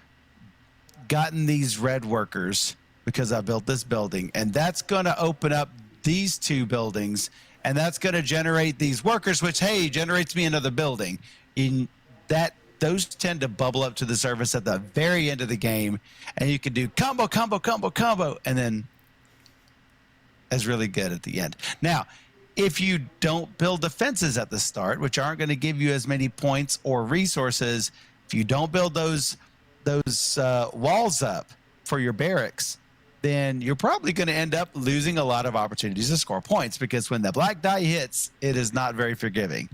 gotten these red workers because I built this building, and that's going to open up these two buildings, and that's going to generate these workers, which generates me another building. In that, those tend to bubble up to the surface at the very end of the game, and you can do combo, combo, combo, combo, and then is really good at the end. Now, if you don't build defenses at the start, which aren't going to give you as many points or resources, if you don't build those walls up for your barracks, then you're probably going to end up losing a lot of opportunities to score points, because when the black die hits, it is not very forgiving.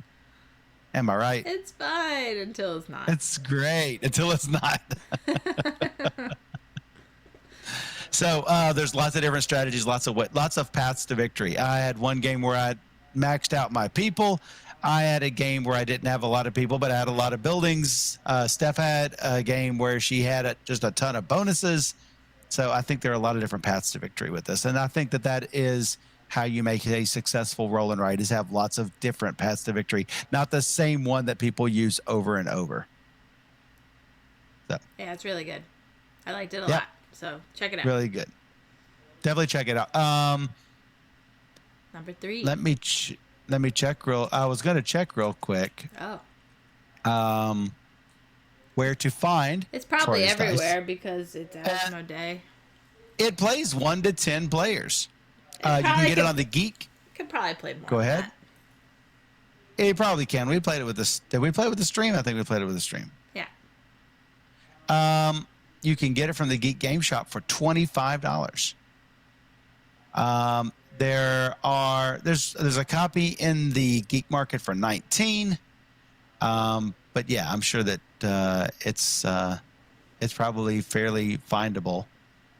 Am I right? It's fine until it's not. It's great until it's not. So there's lots of different strategies, lots of paths to victory. I had one game where I maxed out my people. I had a game where I didn't have a lot of people, but I had a lot of buildings. Steph had a game where she had just a ton of bonuses. So I think there are a lot of different paths to victory with this. And I think that is how you make a successful roll and write, is have lots of different paths to victory, not the same one that people use over and over. So yeah, it's really good. I liked it a lot. So check it out. Really good. Definitely check it out. Number 3. Let me check I was going to check real quick. Oh. Where to find. It's probably everywhere because it's Asmodee. It plays 1 to 10 players. You can get it on the Geek. Could probably play more. Go ahead. You probably can. We played it with this. Did we play it with the stream? I think we played it with the stream. Yeah. You can get it from the Geek Game Shop for $25. There's a copy in the Geek Market for $19. But yeah, I'm sure that it's probably fairly findable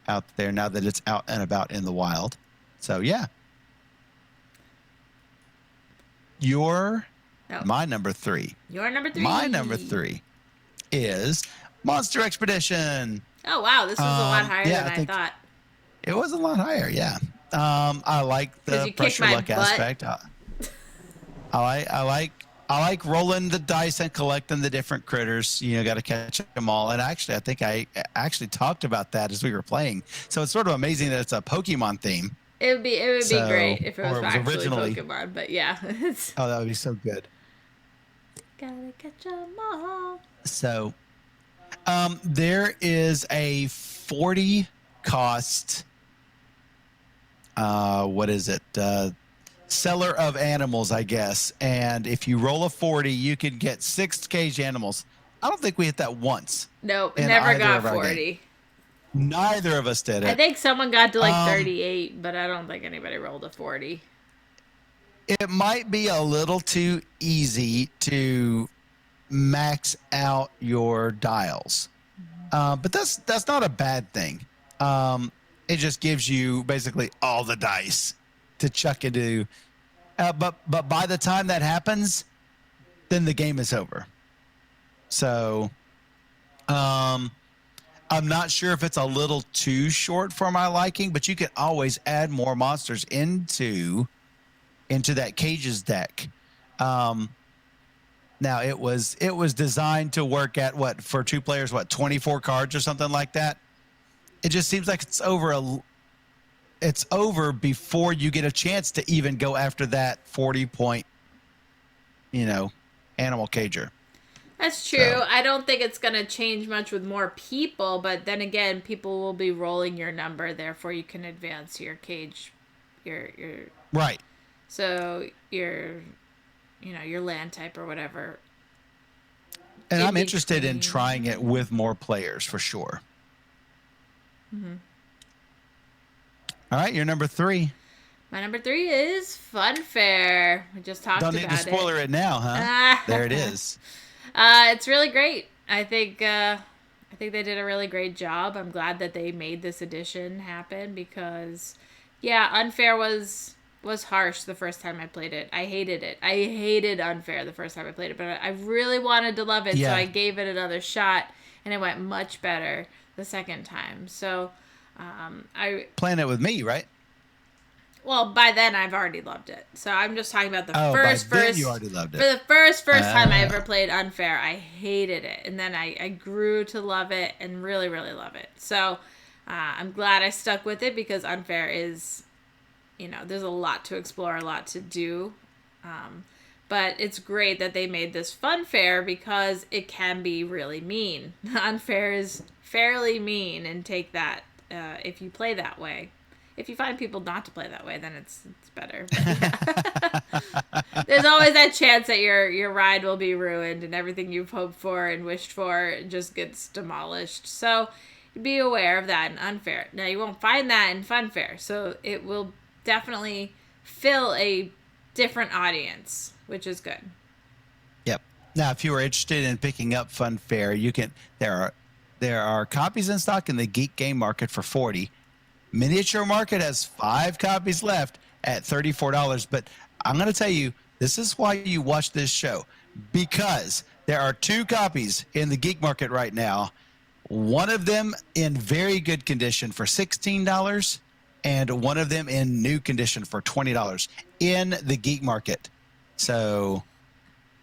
out there now that it's out and about in the wild. So yeah. My number 3. Your number 3. My number 3 is Monster Expedition. Oh wow, this was a lot higher than I thought. It was a lot higher, yeah. I like the pressure luck aspect. I like rolling the dice and collecting the different critters. Got to catch them all. And actually, I think I actually talked about that as we were playing. So it's sort of amazing that it's a Pokemon theme. It would be great if it was actually originally Pokemon, but yeah. Oh, that would be so good. Gotta catch 'em all. So, there is a 40 cost. What is it? Seller of animals, I guess. And if you roll a 40, you can get 6 caged animals. I don't think we hit that once. Nope, never got 40. Neither of us did it. I think someone got to like 38, but I don't think anybody rolled a 40. It might be a little too easy to max out your dials. But that's not a bad thing. It just gives you basically all the dice to chuck into. But by the time that happens, then the game is over. So I'm not sure if it's a little too short for my liking, but you can always add more monsters into that cages deck. Now it was designed to work at for 2 players, 24 cards or something like that. It just seems like it's over before you get a chance to even go after that 40-point, animal cager. That's true. So, I don't think it's going to change much with more people, but then again, people will be rolling your number, therefore you can advance your cage, your right. So your land type or whatever. And in I'm interested in between. trying it with more players for sure. Mm-hmm. All right, you're number 3. My number 3 is Funfair. We just talked Don't need to about spoiler it now, huh? There it is. It's really great. I think they did a really great job. I'm glad that they made this edition happen because, yeah, Unfair was harsh the first time I played it. I hated it. I hated Unfair the first time I played it, but I really wanted to love it, so Yeah. I gave it another shot, and it went much better the second time. So, I Playing it with me, right? well, by then I've already loved it. So I'm just talking about the by first then you already loved for it. the first time I ever played Unfair. I hated it, and then I grew to love it and really really love it. So I'm glad I stuck with it because Unfair is, there's a lot to explore, a lot to do. But it's great that they made this Funfair because it can be really mean. Unfair is fairly mean, and take that if you play that way. If you find people not to play that way, then it's better. There's always that chance that your ride will be ruined and everything you've hoped for and wished for just gets demolished. So be aware of that in Unfair. Now, you won't find that in Funfair, so it will definitely fill a different audience, which is good. Yep. Now, if you are interested in picking up Funfair, you can. There are copies in stock in the Geek Game Market for $40. Miniature Market has 5 copies left at $34. But I'm going to tell you, this is why you watch this show, because there are 2 copies in the Geek Market right now. One of them in very good condition for $16, and one of them in new condition for $20 in the Geek Market. So,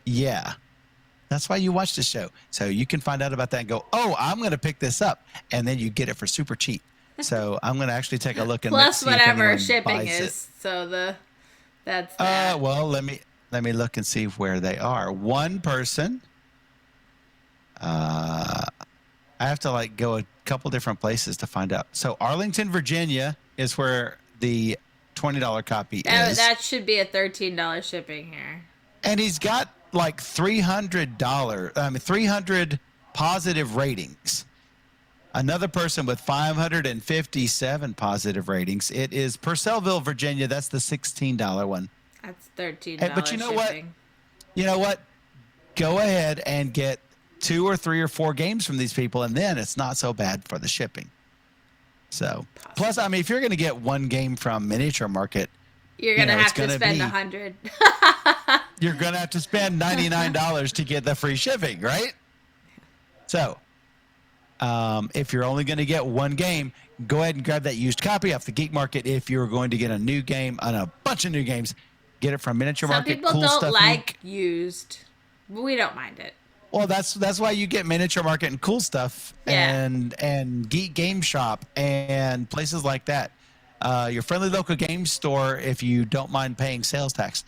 yeah. That's why you watch the show. So you can find out about that and go, oh, I'm going to pick this up. And then you get it for super cheap. So I'm going to actually take a look and plus see whatever if shipping buys is. it. So that's that. Well, let me look and see where they are. One person. I have to go a couple different places to find out. So Arlington, Virginia is where the $20 copy is. That should be a $13 shipping here. And he's got $300 positive ratings. Another person with 557 positive ratings. It is Purcellville, Virginia. That's the $16 one. That's $13 But you know shipping. what? You know what? Go ahead and get 2 or 3 or 4 games from these people, and then it's not so bad for the shipping. So, plus, if you're going to get 1 game from Miniature Market, you're going to have to spend $100. You're going to have to spend $99 to get the free shipping, right? So, if you're only going to get 1 game, go ahead and grab that used copy off the Geek Market. If you're going to get a new game and a bunch of new games, get it from Miniature Market. Some people Cool don't Stuff like used. We don't mind it. Well, that's why you get Miniature Market and Cool Stuff and Geek Game Shop and places like that. Your friendly local game store if you don't mind paying sales tax.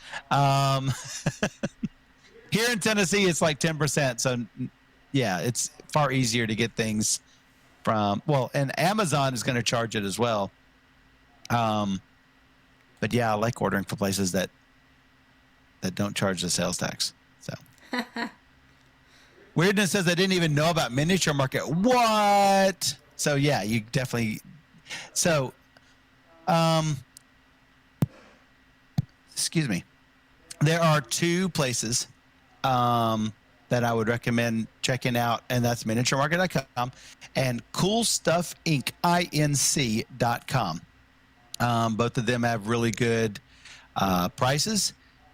Here in Tennessee, it's like 10%. So, yeah, it's far easier to get things from. Well, and Amazon is going to charge it as well. But yeah, I like ordering from places that don't charge the sales tax. So. Weirdness says I didn't even know about Miniature Market. What? So yeah, you definitely. So, excuse me. There are 2 places that I would recommend checking out, and that's miniaturemarket.com and coolstuffinc.com. Both of them have really good prices.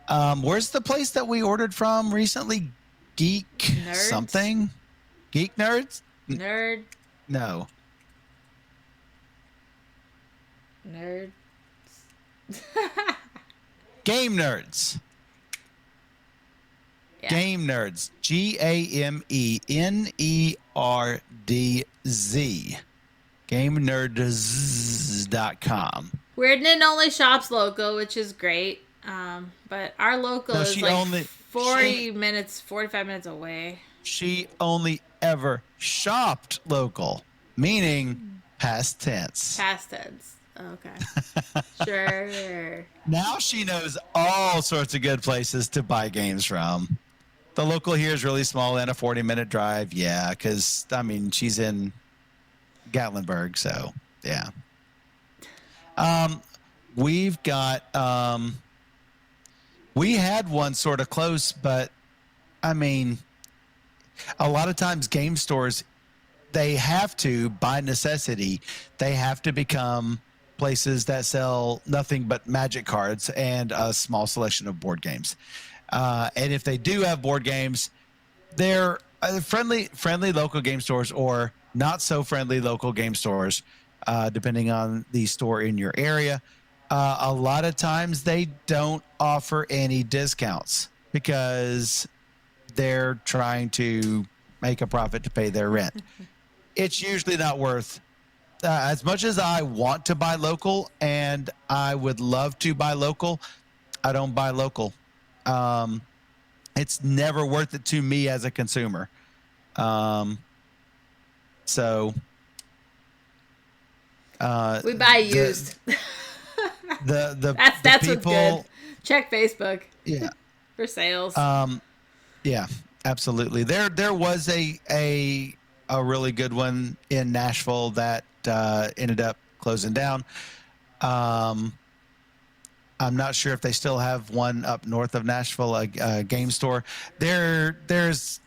Where's the place that we ordered from recently? Geek Nerds? Something? Geek Nerds? Nerd. No. Nerd. Game Nerds. Yeah. Game Nerds. GAMENERDZ. GameNerds.com. Weirdnin only shops local, which is great. But our local is like 45 minutes away. She only ever shopped local, meaning past tense. Past tense. Okay. Sure. Now she knows all sorts of good places to buy games from. The local here is really small and a 40-minute drive. Yeah, because, I mean, she's in Gatlinburg, so, yeah. We've got, we had one sort of close, but, I mean, a lot of times game stores, they have to, by necessity, they have to become places that sell nothing but Magic cards and a small selection of board games. And if they do have board games, they're friendly local game stores or not so friendly local game stores, depending on the store in your area. A lot of times they don't offer any discounts because they're trying to make a profit to pay their rent. It's usually not worth as much as I want to buy local and I would love to buy local. I don't buy local. It's never worth it to me as a consumer. So we buy used. That's people, what's good. Check Facebook. Yeah. For sales. Yeah, absolutely. There was a really good one in Nashville that ended up closing down. I'm not sure if they still have one up north of Nashville, a game store. There's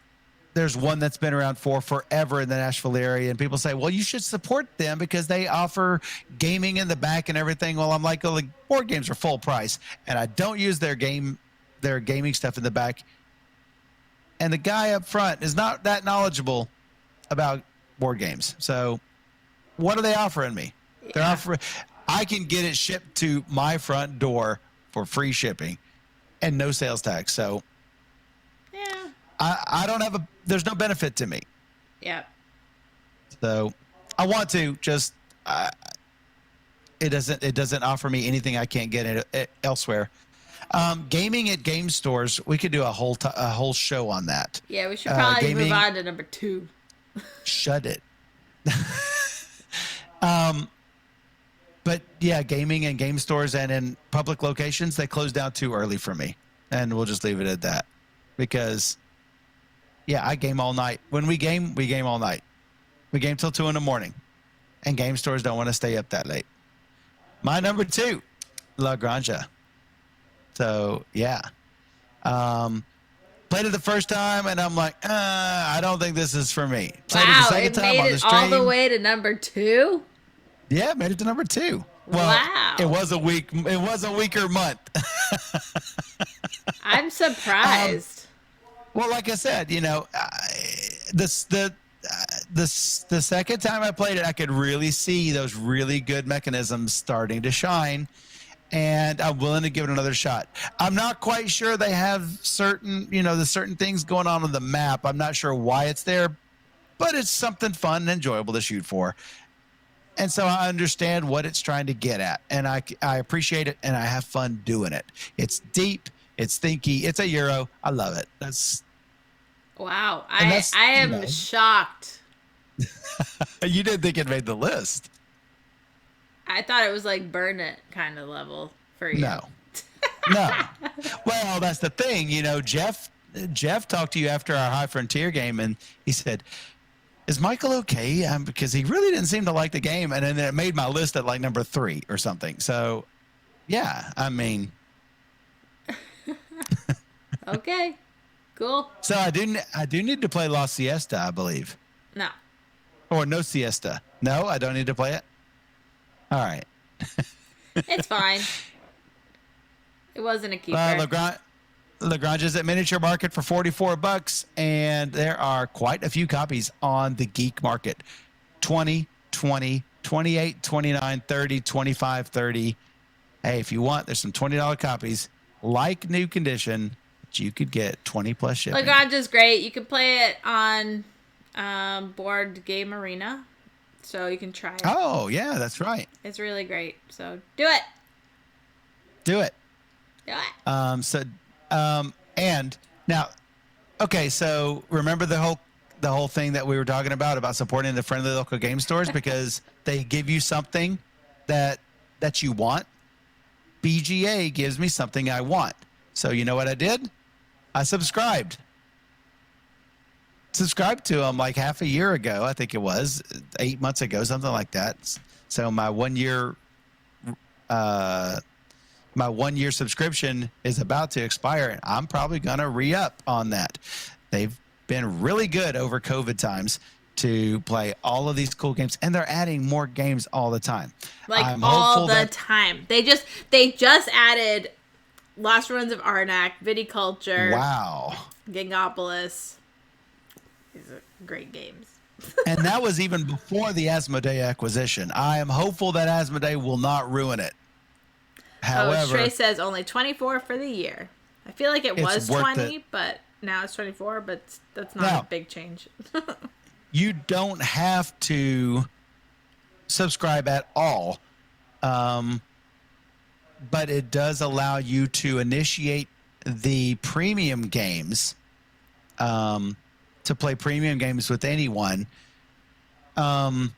one that's been around for forever in the Nashville area, and people say, well, you should support them because they offer gaming in the back and everything. Well, I'm like, well, board games are full price, and I don't use their gaming stuff in the back. And the guy up front is not that knowledgeable about board games. So what are they offering me? Yeah. They're offering, I can get it shipped to my front door for free shipping and no sales tax. So yeah, I don't have there's no benefit to me. Yeah. So I want to just, it doesn't offer me anything I can't get elsewhere. Gaming at game stores, we could do a whole show on that. Yeah, we should probably move on to number 2. Shut it. But yeah, gaming in game stores and in public locations, they close down too early for me. And we'll just leave it at that. Because, yeah, I game all night. When we game all night. We game till 2 a.m. And game stores don't want to stay up that late. My number 2, La Granja. So, yeah. Played it the first time, and I'm like, I don't think this is for me. Played it the second time made on the it stream. all the way to number 2? Yeah, made it to number 2. Well, wow. It was a weaker month. I'm surprised. Well, like I said, the second time I played it, I could really see those really good mechanisms starting to shine. And I'm willing to give it another shot. I'm not quite sure they have certain things going on the map. I'm not sure why it's there, but it's something fun and enjoyable to shoot for. And so I understand what it's trying to get at, and I appreciate it, and I have fun doing it. It's deep, it's thinky, it's a Euro. I love it. Wow. I am shocked. You didn't think it made the list. I thought it was like Burn It kind of level for you. No. Well, that's the thing. Jeff talked to you after our High Frontier game, and he said, is Michael okay? Because he really didn't seem to like the game, and then it made my list at like number 3 or something. So, yeah, I mean. Okay, cool. So I do need to play La Siesta, I believe. No. Or No Siesta. No, I don't need to play it? All right. It's fine. It wasn't a keeper. Lagrange is at Miniature Market for $44, and there are quite a few copies on the Geek Market. 20, 20, 28, 29, 30, 25, 30. Hey, if you want, there's some $20 copies, like new condition, that you could get 20 plus shipping. Lagrange is great. You can play it on Board Game Arena. So you can try it. Oh, yeah, that's right. It's really great. So do it. Do it. Do it. And now, okay, so remember the whole thing that we were talking about supporting the friendly local game stores because they give you something that you want. BGA gives me something I want. So you know what I did? I subscribed. subscribed to them like half a year ago. I think it was 8 months ago, something like that. So my 1 year subscription is about to expire, and I'm probably going to re-up on that. They've been really good over COVID times to play all of these cool games, and they're adding more games all the time. Like I'm all the time. They just added Lost Ruins of Arnak, Viticulture, wow, Gigapolis. These are great games. And that was even before the Asmodee acquisition. I am hopeful that Asmodee will not ruin it. However, Trey says only 24 for the year. I feel like it was 20, but now it's 24, but that's not a big change. You don't have to subscribe at all, but it does allow you to initiate the premium games, to play premium games with anyone. I'm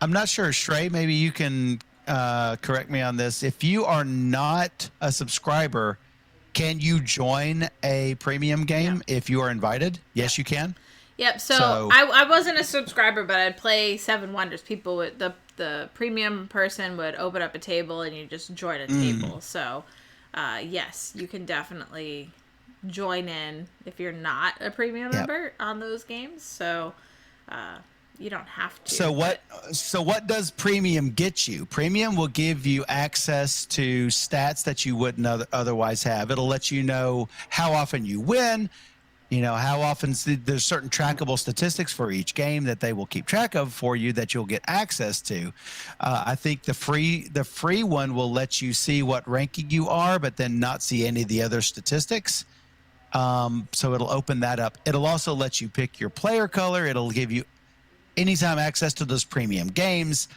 not sure, Shrey, maybe you can correct me on this. If you are not a subscriber, can you join a premium game if you are invited? Yes, you can. Yep. So I wasn't a subscriber, but I'd play Seven Wonders. People would the premium person would open up a table and you just join a table. So yes, you can definitely join in if you're not a premium member on those games. So you don't have to. So what does premium get you? Premium will give you access to stats that you wouldn't otherwise have. It'll let you know how often you win, how often there's certain trackable statistics for each game that they will keep track of for you that you'll get access to. I think the free one will let you see what ranking you are, but then not see any of the other statistics. So it'll open that up. It'll also let you pick your player color. It'll give you anytime access to those premium games,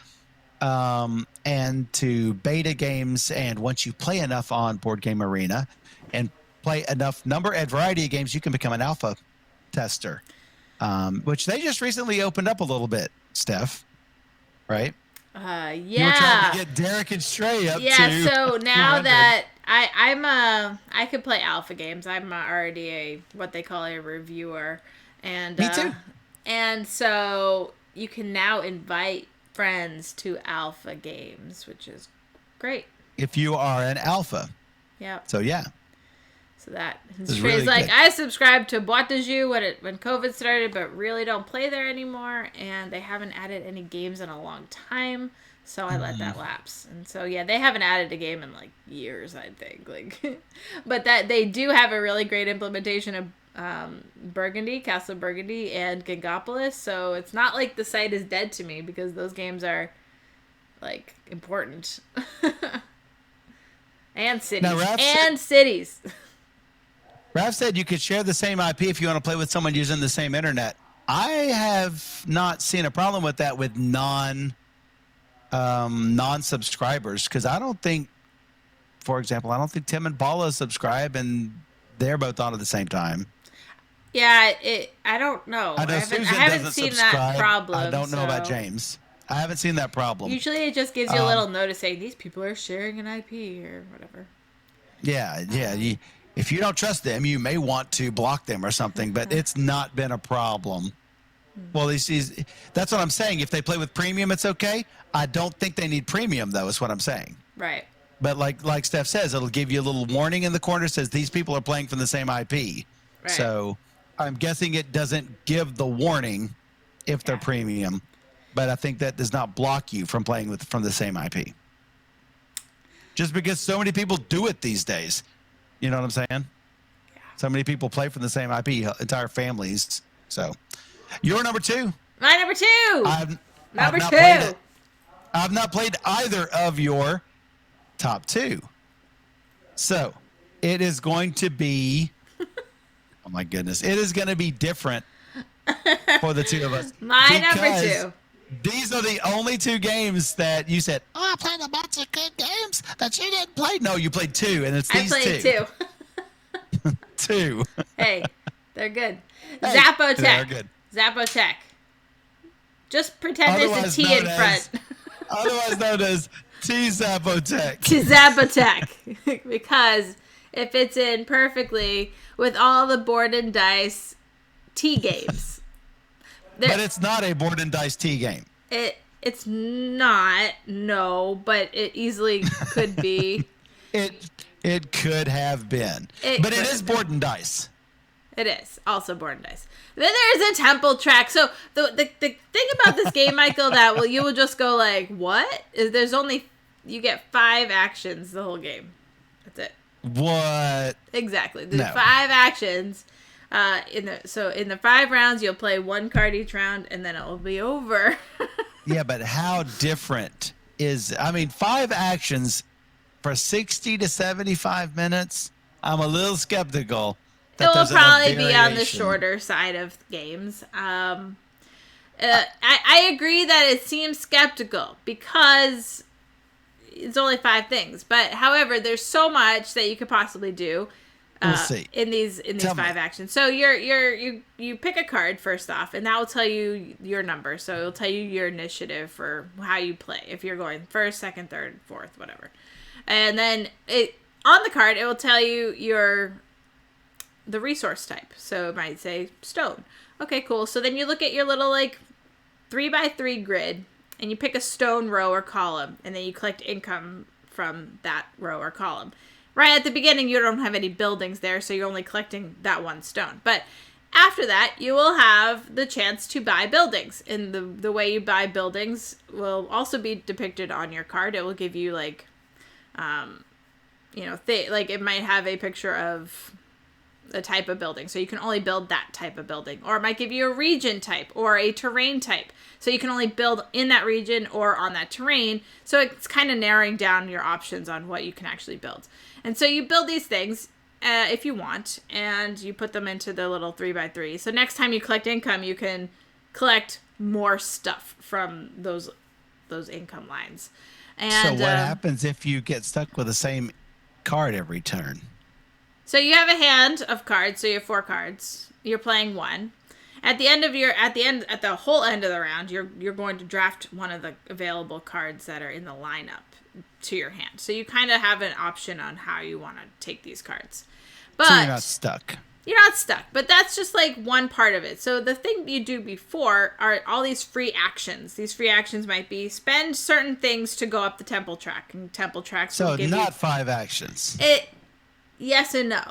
and to beta games. And once you play enough on Board Game Arena and play enough number and variety of games, you can become an alpha tester, which they just recently opened up a little bit, Steph, right? Yeah. You were trying to get Derek and Shrey up to. Yeah, so now that I could play alpha games. I'm already what they call a reviewer. And me too. And so you can now invite friends to alpha games, which is great. If you are an alpha. Yeah. So yeah. So that Trey's really like, good. I subscribed to Boîte de Jeu when COVID started, but really don't play there anymore, and they haven't added any games in a long time. So I let that lapse. And so yeah, they haven't added a game in like years, I think. Like but that they do have a really great implementation of Burgundy, Castle of Burgundy, and Gigapolis. So it's not like the site is dead to me, because those games are like important. And cities. Now, cities. Raph said you could share the same IP if you want to play with someone using the same internet. I have not seen a problem with that with non-subscribers, because I don't think, for example, Tim and Paula subscribe and they're both on at the same time. Yeah, I don't know. I haven't seen that problem. I don't know about James. I haven't seen that problem. Usually it just gives you a little notice saying these people are sharing an IP or whatever. Yeah. If you don't trust them, you may want to block them or something, but it's not been a problem. Well, that's what I'm saying. If they play with premium, it's okay. I don't think they need premium, though, is what I'm saying. Right. But like Steph says, it'll give you a little warning in the corner, says these people are playing from the same IP. Right. So I'm guessing it doesn't give the warning if they're premium, but I think that does not block you from playing from the same IP. Just because so many people do it these days. You know what I'm saying? Yeah. So many people play from the same IP, entire families. So you're number 2. My number 2. Number 2. I've not played either of your top 2. So it is going to be, oh my goodness, it is going to be different for the two of us. My number 2. These are the only 2 games that you said, I played a bunch of good games that you didn't play. No, you played 2, and it's these 2. I played 2. 2. Hey, they're good. Hey, Zapotec. They're good. Zapotec. Just pretend there's a T in front. Otherwise known as T-Zapotec. T-Zapotec. Because if it's in perfectly with all the board and dice tea games. But it's not a board and dice tea game. It's not, no, but it easily could be. It could have been. But it is board and dice. It is also board and dice. Then there's a temple track. So the thing about this game, Michael, that you will just go like, what? Is there's only, you get 5 actions the whole game. That's it. What? Exactly. There's 5 actions. In the 5 rounds, you'll play 1 card each round, and then it will be over. Yeah, but how different is? I mean, 5 actions for 60 to 75 minutes. I'm a little skeptical. It will probably be on the shorter side of games. I agree that it seems skeptical because it's only 5 things. But however, there's so much that you could possibly do. We'll see. In these 5 actions. So you pick a card first off, and that will tell you your number. So it'll tell you your initiative for how you play. If you're going first, second, third, fourth, whatever. And then on the card, it will tell you the resource type. So it might say stone. Okay, cool. So then you look at your little 3x3 grid, and you pick a stone row or column, and then you collect income from that row or column. Right at the beginning, you don't have any buildings there, so you're only collecting that 1 stone. But after that, you will have the chance to buy buildings. And the way you buy buildings will also be depicted on your card. It will give you, it might have a picture of a type of building. So you can only build that type of building. Or it might give you a region type or a terrain type. So you can only build in that region or on that terrain. So it's kind of narrowing down your options on what you can actually build. And so you build these things if you want, and you put them into the little 3x3. So next time you collect income, you can collect more stuff from those income lines. And so what happens if you get stuck with the same card every turn? So you have a hand of cards. So you have 4 cards. You're playing 1. At the whole end of the round, you're going to draft one of the available cards that are in the lineup to your hand. So you kind of have an option on how you want to take these cards. But so you're not stuck. You're not stuck, but that's just one part of it. So the thing you do before are all these free actions. These free actions might be spend certain things to go up the temple track, and temple tracks. So not 5 actions. Yes and no.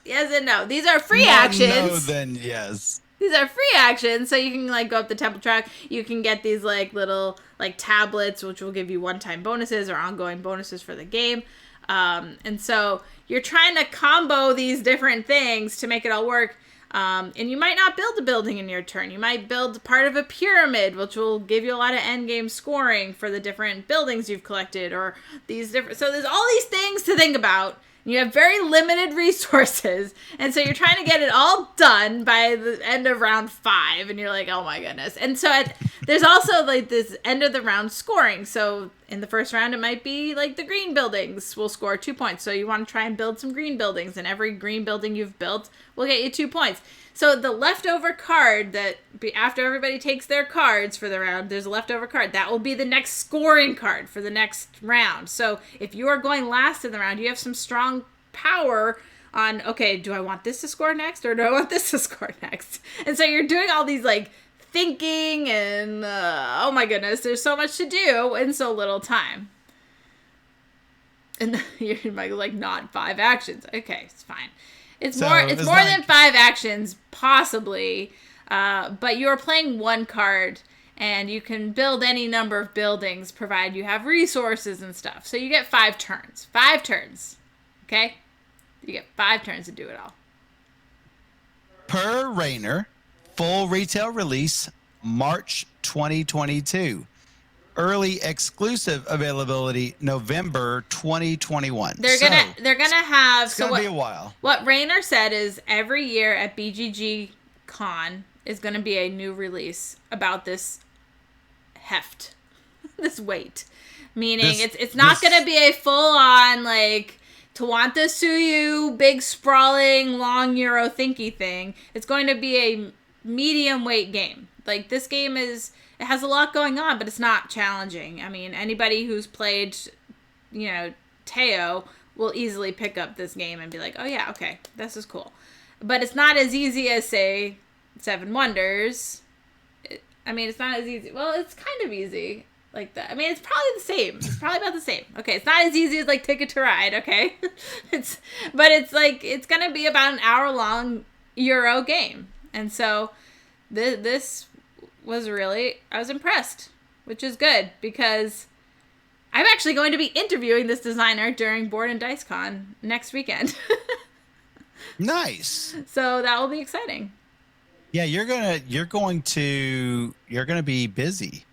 Yes and no. These are free actions. No, then yes. These are free actions, so you can go up the temple track. You can get these little tablets, which will give you one-time bonuses or ongoing bonuses for the game. And so you're trying to combo these different things to make it all work. And you might not build a building in your turn. You might build part of a pyramid, which will give you a lot of end game scoring for the different buildings you've collected, or these different. So there's all these things to think about. You have very limited resources, and so you're trying to get it all done by the end of round 5, and you're like, oh my goodness. And so there's also this end of the round scoring. So in the first round, it might be the green buildings will score 2 points. So you want to try and build some green buildings, and every green building you've built will get you 2 points. So the leftover card after everybody takes their cards for the round, there's a leftover card. That will be the next scoring card for the next round. So if you are going last in the round, you have some strong power on, okay, do I want this to score next, or do I want this to score next? And so you're doing all these thinking, and oh my goodness, there's so much to do in so little time. And you're not 5 actions. Okay, it's fine. It's more than 5 actions, possibly, but you're playing 1 card, and you can build any number of buildings, provided you have resources and stuff. So you get 5 turns. 5 turns, okay? You get 5 turns to do it all. Per Rainer, full retail release, March 2022. Early exclusive availability November 2021. They're gonna have. It's gonna be a while. What Rainer said is every year at BGG Con is gonna be a new release about this heft, this weight, meaning it's not gonna be a full on Tawanta Suyu big sprawling long Euro thinky thing. It's going to be a medium weight game. This game it has a lot going on, but it's not challenging. I mean, anybody who's played, Teo will easily pick up this game and be like, oh yeah, okay, this is cool. but it's not as easy as, say, Seven Wonders. I mean, it's not as easy. Well, it's kind of easy like that. I mean, it's probably the same. It's probably about the same. Okay, it's not as easy as like Ticket to Ride. Okay, but it's like it's gonna be about an hour-long Euro game, and so this was really, I was impressed, which is good because I'm actually going to be interviewing this designer during Board and Dice Con next weekend. Nice. So that will be exciting. Yeah, you're going to be busy,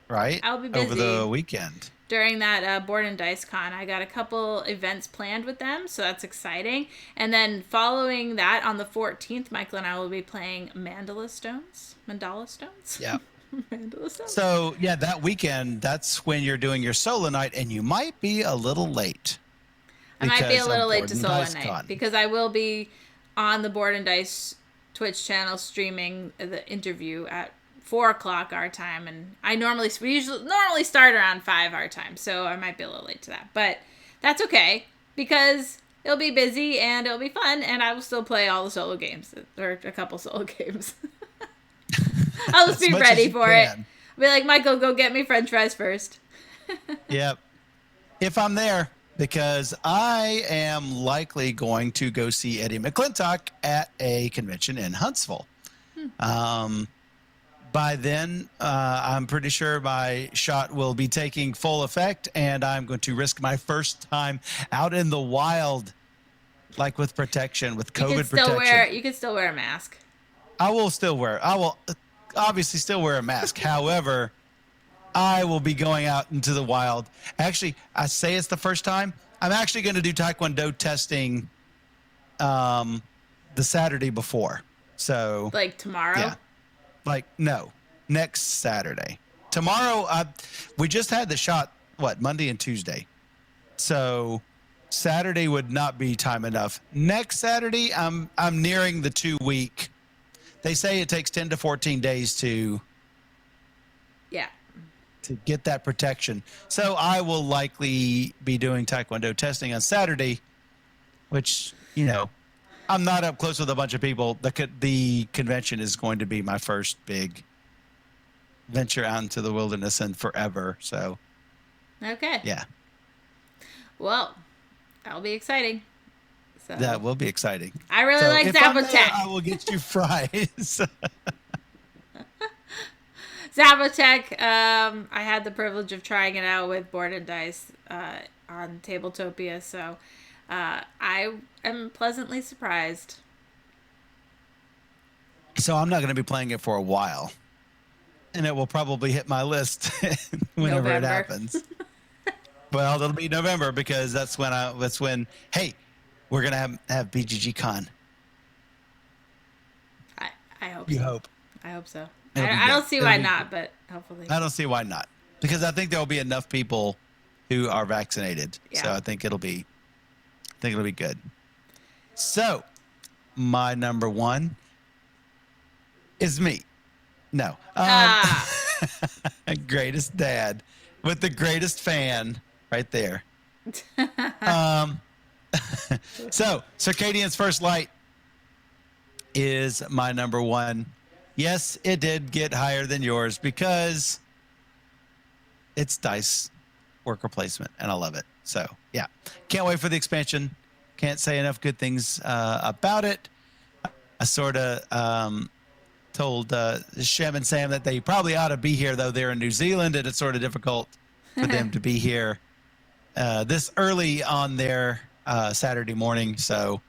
right? I'll be busy over the weekend. During that Board and Dice Con. I got a couple events planned with them, so that's exciting. And then following that, on the 14th, Michael and I will be playing Mandala Stones. Yeah. Mandala Stones. So yeah, that weekend, that's when you're doing your solo night, and you might be a little late. I might be a little late Board to and solo Dice night Con. because I will be on the Board and Dice Twitch channel streaming the interview at 4 o'clock our time, and we usually normally start around 5 our time, so I might be a little late to that, but that's okay because it'll be busy and it'll be fun, and I will still play all the solo games, or a couple solo games. I'll just be ready for it. I'll be like, Michael, go get me French fries first. Yep. If I'm there, because I am likely going to go see Eddie McClintock at a convention in Huntsville. By then, I'm pretty sure my shot will be taking full effect, and I'm going to risk my first time out in the wild, like with protection, with COVID protection. You can still wear a mask. I will obviously still wear a mask. However, I will be going out into the wild. Actually, I say it's the first time. I'm actually going to do Taekwondo testing the Saturday before. So like tomorrow? Yeah. Like, no, next Saturday. Tomorrow, we just had the shot, Monday and Tuesday. So Saturday would not be time enough. Next Saturday, I'm nearing the 2-week. They say it takes 10 to 14 days to get that protection. So I will likely be doing Taekwondo testing on Saturday, which, I'm not up close with a bunch of people. The convention is going to be my first big venture out into the wilderness and forever. So, okay. Yeah. Well, that'll be exciting. So That will be exciting. I really like Zapotec. I will get you fries. Zapotec, I had the privilege of trying it out with Board and Dice on Tabletopia, so I am pleasantly surprised. So I'm not going to be playing it for a while, and it will probably hit my list whenever it happens. Well, it'll be November because that's when hey, we're going to have BGG Con. I hope. You so. hope. I hope so. I don't see why not, but hopefully. I don't see why not, because I think there will be enough people who are vaccinated. Yeah. So I think it'll be good. So my number one is me. No. Greatest dad with the greatest fan right there. So Circadian's First Light is my number one. Yes, it did get higher than yours because it's dice worker placement, and I love it. So, yeah. Can't wait for the expansion. Can't say enough good things about it. I sort of told Shem and Sam that they probably ought to be here, though they're in New Zealand, and it's sort of difficult for them to be here this early on their Saturday morning. So,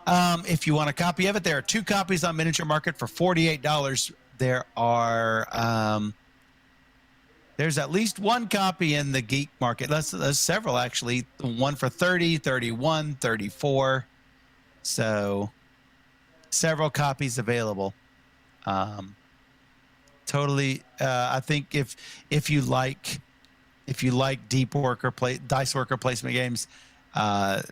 if you want a copy of it, there are 2 copies on Miniature Market for $48. There are there's at least 1 copy in the Geek Market. There's several, actually. One for $30, $31, $34. So several copies available. Totally. I think if you like deep dice worker placement games,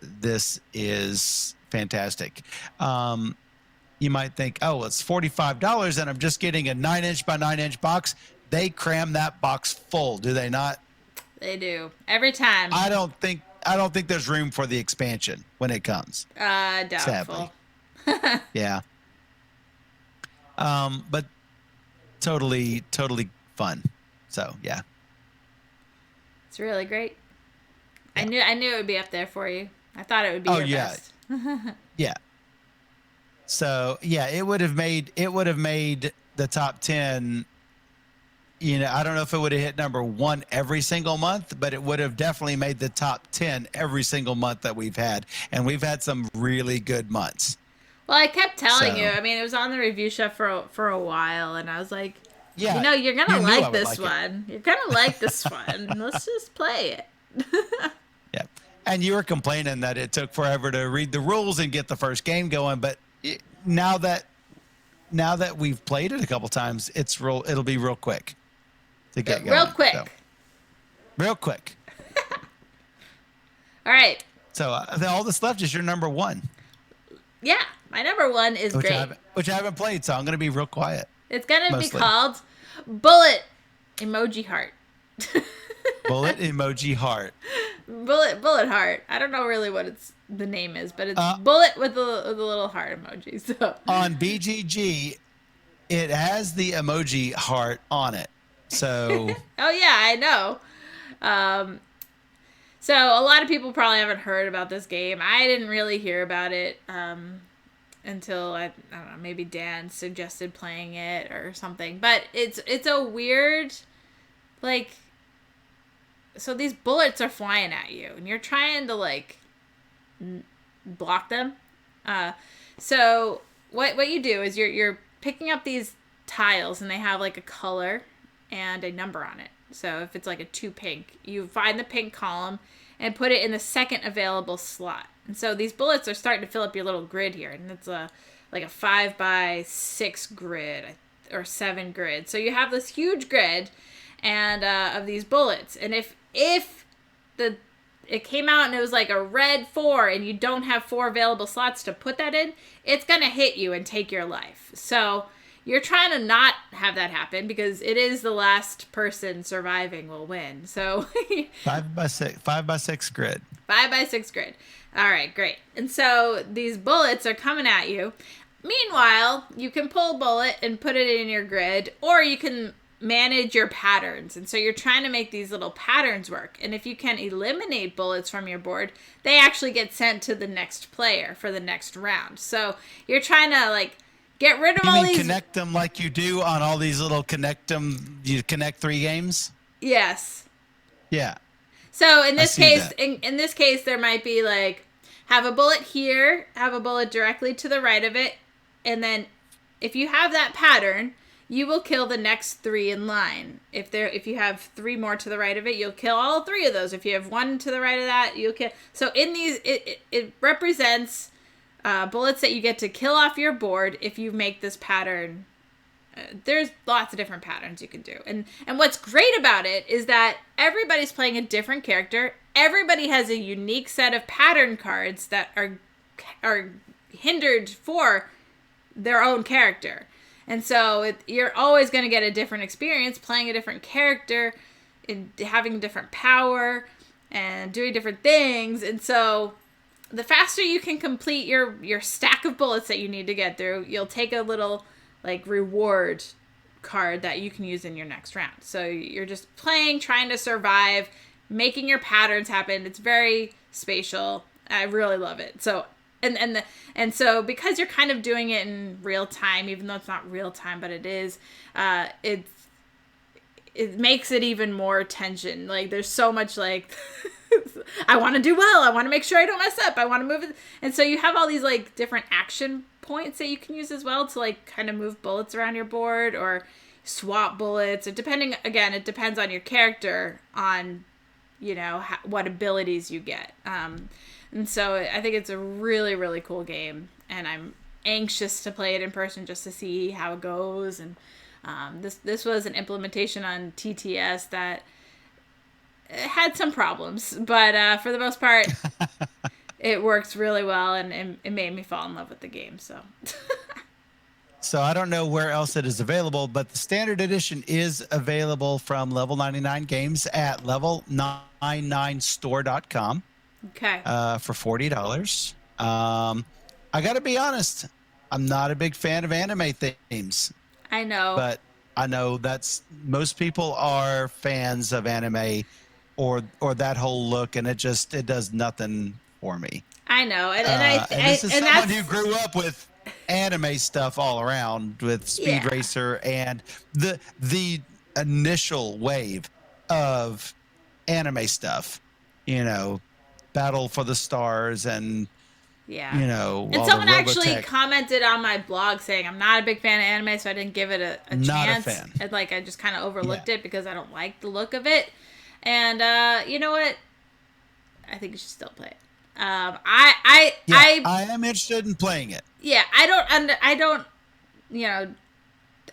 this is fantastic. You might think, oh, it's $45 and I'm just getting a 9-inch by 9-inch box. They cram that box full, do they not? They do. Every time. I don't think there's room for the expansion when it comes. Doubtful. Sadly. Yeah. But totally fun. So yeah. It's really great. Yeah. I knew it would be up there for you. I thought it would be Oh your yeah. best. Yeah. So yeah, it would have made the top 10. I don't know if it would have hit number one every single month, but it would have definitely made the top 10 every single month that we've had. And we've had some really good months. Well, I kept telling you. So I mean, it was on the review shelf for a while, and I was like, yeah, you're gonna you knew I like would this like it. one. You're gonna like this one. Let's just play it. Yeah. And you were complaining that it took forever to read the rules and get the first game going, but now that we've played it a couple times, it'll be real quick to get Real going. quick. So, real quick. All right. So all that's left is your number one, Yeah, my number one is which great. I haven't played, so I'm going to be real quiet. It's gonna Mostly. be called Bullet Emoji Heart. Bullet Emoji Heart. Bullet Heart. I don't know really what the name is, but it's bullet with a little heart emoji. So On BGG, it has the emoji heart on it. So oh yeah, I know. So a lot of people probably haven't heard about this game. I didn't really hear about it until I don't know, maybe Dan suggested playing it or something. But it's a weird, like, so these bullets are flying at you and you're trying to like block them. So what you do is you're picking up these tiles and they have like a color and a number on it. So if it's like a 2 pink, you find the pink column and put it in the second available slot. And so these bullets are starting to fill up your little grid here, and it's like a 5x6 grid or 7 grid. So you have this huge grid and of these bullets. And if it came out and it was like a red 4 and you don't have 4 available slots to put that in, it's gonna hit you and take your life. So you're trying to not have that happen because it is the last person surviving will win. So 5x6 grid. 5x6 grid. All right, great. And so these bullets are coming at you. Meanwhile, you can pull a bullet and put it in your grid, or you can manage your patterns. And so you're trying to make these little patterns work. And if you can eliminate bullets from your board, they actually get sent to the next player for the next round. So you're trying to like get rid of all these. Connect them like you do on all these little you connect 3 games? Yes. Yeah. So in this case, in this case, there might be like, have a bullet here, have a bullet directly to the right of it, and then if you have that pattern, you will kill the next 3 in line. If you have 3 more to the right of it, you'll kill all 3 of those. If you have 1 to the right of that, you'll kill. So in these, it represents bullets that you get to kill off your board if you make this pattern. There's lots of different patterns you can do. And what's great about it is that everybody's playing a different character. Everybody has a unique set of pattern cards that are hindered for their own character. And so you're always going to get a different experience playing a different character, and having different power and doing different things. And so the faster you can complete your stack of bullets that you need to get through, you'll take a little like reward card that you can use in your next round. So you're just playing, trying to survive, making your patterns happen. It's very spatial. I really love it. So and so because you're kind of doing it in real time, even though it's not real time, but it is, it makes it even more tension. Like there's so much like I want to do well. I want to make sure I don't mess up. I want to move it. And so you have all these like different action points that you can use as well to like kind of move bullets around your board or swap bullets. It depends on your character, on, what abilities you get. And so I think it's a really, really cool game, and I'm anxious to play it in person just to see how it goes. And this was an implementation on TTS that had some problems, but for the most part, it works really well, and it made me fall in love with the game. So I don't know where else it is available, but the standard edition is available from Level 99 Games at level99store.com. Okay. For $40. I got to be honest. I'm not a big fan of anime themes, I know. but I know that's most people are fans of anime or that whole look, and it does nothing for me. I know. And this is And someone who that's grew up with anime stuff all around with Speed yeah. Racer and the initial wave of anime stuff, you know, Battle for the Stars and Yeah. you know And all the someone actually Robotech. commented on my blog saying I'm not a big fan of anime, so I didn't give it a Not a chance. fan. And like I just kind of Yeah. overlooked it because I don't like the look of it. And you know what? I think you should still play it. Yeah, I am interested in playing it. Yeah, I don't, you know,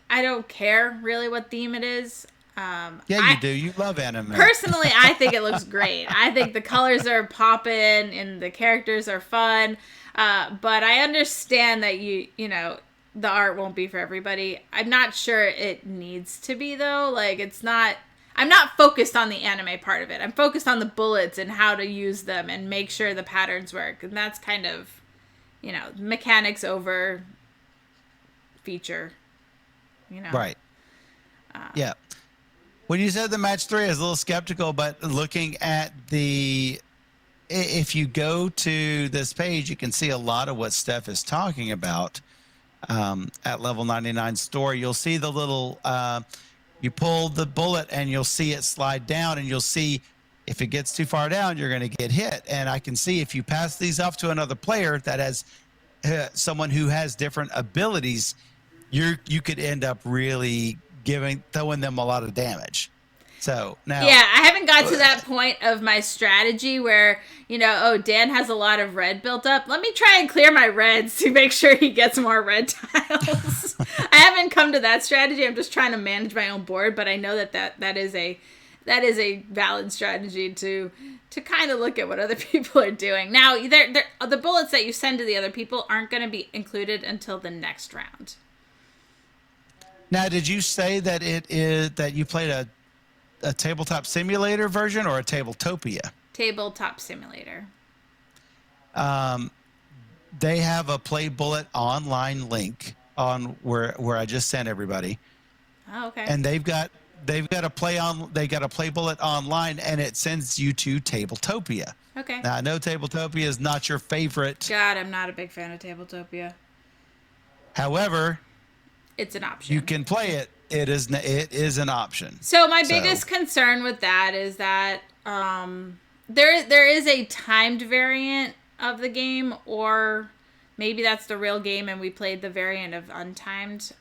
I don't care really what theme it is. Yeah, I you do. You love anime. personally, I think it looks great. I think the colors are popping and the characters are fun. But I understand that you know, the art won't be for everybody. I'm not sure it needs to be though. Like it's not. I'm not focused on the anime part of it. I'm focused on the bullets and how to use them and make sure the patterns work. And that's kind of, you know, mechanics over feature. You know. Right. Yeah. When you said the match 3, I was a little skeptical, but looking at if you go to this page, you can see a lot of what Steph is talking about at level 99 store. You'll see the little, you pull the bullet and you'll see it slide down, and you'll see if it gets too far down, you're going to get hit. And I can see if you pass these off to another player that has someone who has different abilities, you could end up really throwing them a lot of damage. So now, yeah, I haven't got to that point of my strategy where, you know, oh, Dan has a lot of red built up. Let me try and clear my reds to make sure he gets more red tiles. I haven't come to that strategy. I'm just trying to manage my own board, but I know that is a valid strategy to kind of look at what other people are doing. Now, the bullets that you send to the other people aren't going to be included until the next round. Now, did you say that it is that you played a tabletop simulator version or a Tabletopia? Tabletop simulator. They have a Play Bullet online link on where I just sent everybody. Oh, okay. And they've got a Play Bullet online, and it sends you to Tabletopia. Okay. Now I know Tabletopia is not your favorite. God, I'm not a big fan of Tabletopia. However, it's an option. you can play it. It is an option. So my biggest concern with that is that there is a timed variant of the game, or maybe that's the real game and we played the variant of untimed.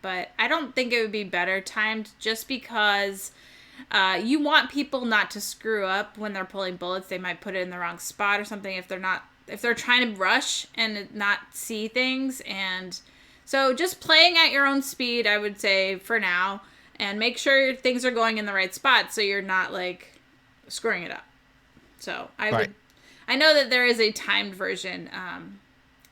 But I don't think it would be better timed, just because you want people not to screw up when they're pulling bullets. They might put it in the wrong spot or something if they're trying to rush and not see things. And so just playing at your own speed, I would say, for now, and make sure things are going in the right spot so you're not, like, screwing it up. So I know that there is a timed version.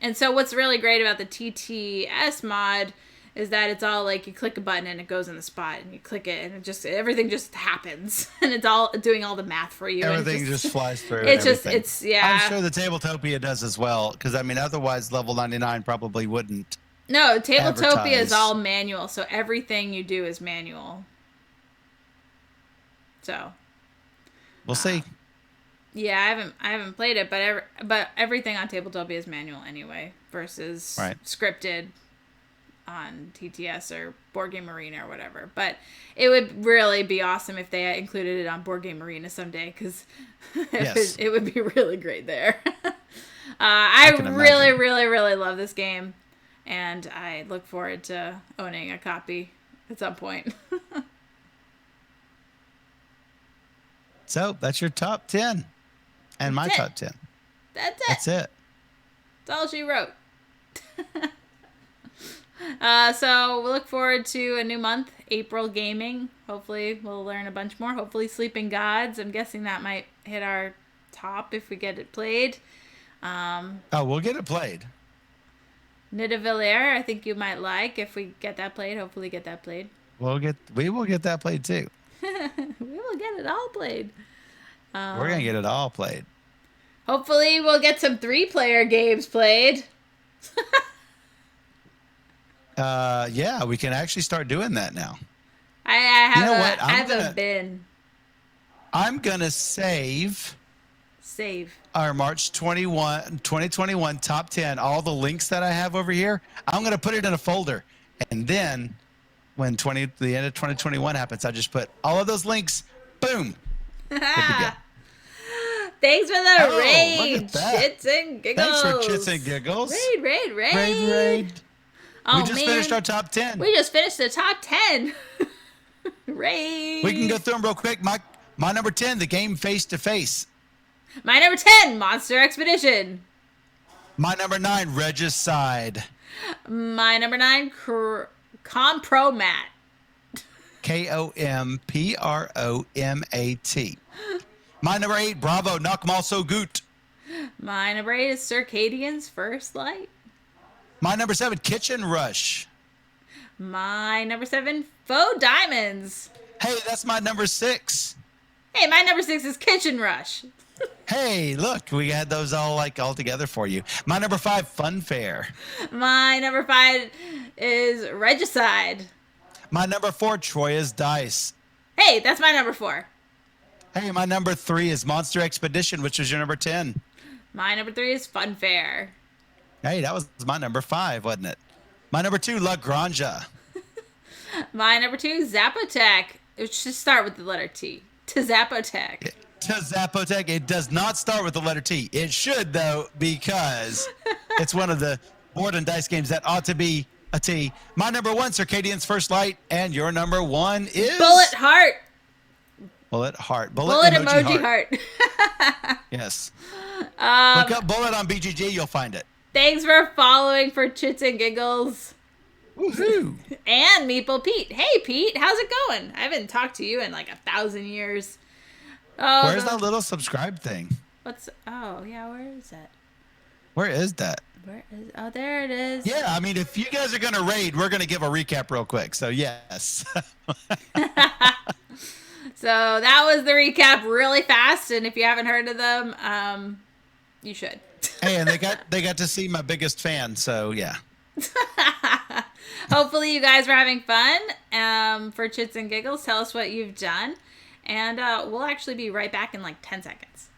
And so what's really great about the TTS mod is that it's all like you click a button and it goes in the spot, and you click it and everything just happens, and it's all doing all the math for you. Everything just flies through. Yeah. I'm sure the Tabletopia does as well, because I mean, otherwise level 99 probably wouldn't. No, Tabletopia is all manual, so everything you do is manual. So we'll see. Yeah, I haven't played it, but everything on Tabletopia is manual anyway, versus scripted on TTS or Board Game Arena or whatever. But it would really be awesome if they included it on Board Game Arena someday, because it would be really great there. I really, really, really love this game. And I look forward to owning a copy at some point. So that's your top 10. And my top 10. That's it. That's it. That's all she wrote. So we look forward to a new month, April gaming. Hopefully we'll learn a bunch more. Hopefully Sleeping Gods. I'm guessing that might hit our top if we get it played. We'll get it played. Nidavellir, I think you might like if we get that played. Hopefully get that played. We will get that played too. We will get it all played. We're going to get it all played. Hopefully we'll get some 3-player games played. Yeah, we can actually start doing that now. I have You know what? I have a bin. I'm gonna save Save. our March 2021 top 10, all the links that I have over here. I'm gonna put it in a folder, and then when the end of 2021 happens, I just put all of those links. Boom. Good to go. Thanks for the Oh, raid, look at that. Chits and Giggles. Thanks for chits and giggles. Raid. Raid. Oh, We just finished our top 10. We just finished the top 10. Raid. We can go through them real quick. My number 10, the game Face to Face. My number 10, Monster Expedition. My number 9, Regicide. My number 9, Compromat. Kompromat. My number 8, Bravo, Knock 'em all so good. My number 8 is Circadian's First Light. My number 7, Kitchen Rush. My number 7, Faux Diamonds. Hey, that's my number 6. Hey, my number 6 is Kitchen Rush. Hey, look, we had those all together for you. My number 5, Fun Fair. My number 5 is Regicide. My number 4, Troya's Dice. Hey, that's my number 4. Hey, my number 3 is Monster Expedition, which was your number 10. My number 3 is Fun Fair. Hey, that was my number 5, wasn't it? My number 2, La Granja. My number 2, Zapotec. It should start with the letter T. To Zapotec. To Zapotec. It does not start with the letter T. It should, though, because it's one of the board and dice games that ought to be a T. My number 1, Circadian's First Light, and your number 1 is... Bullet Heart. Bullet Heart. Bullet emoji heart. Yes. Look up Bullet on BGG, you'll find it. Thanks for following for Chits and Giggles. Woohoo! And Meeple Pete. Hey, Pete, how's it going? I haven't talked to you in like 1,000 years. Oh, Where's that little subscribe thing? Oh, yeah, where is that? Where is that? Oh, there it is. Yeah, I mean, if you guys are going to raid, we're going to give a recap real quick. So, yes. So that was the recap really fast. And if you haven't heard of them, you should. Hey, and they got to see my biggest fan. So, yeah. Hopefully you guys were having fun. For Chits and Giggles, tell us what you've done. And we'll actually be right back in like 10 seconds.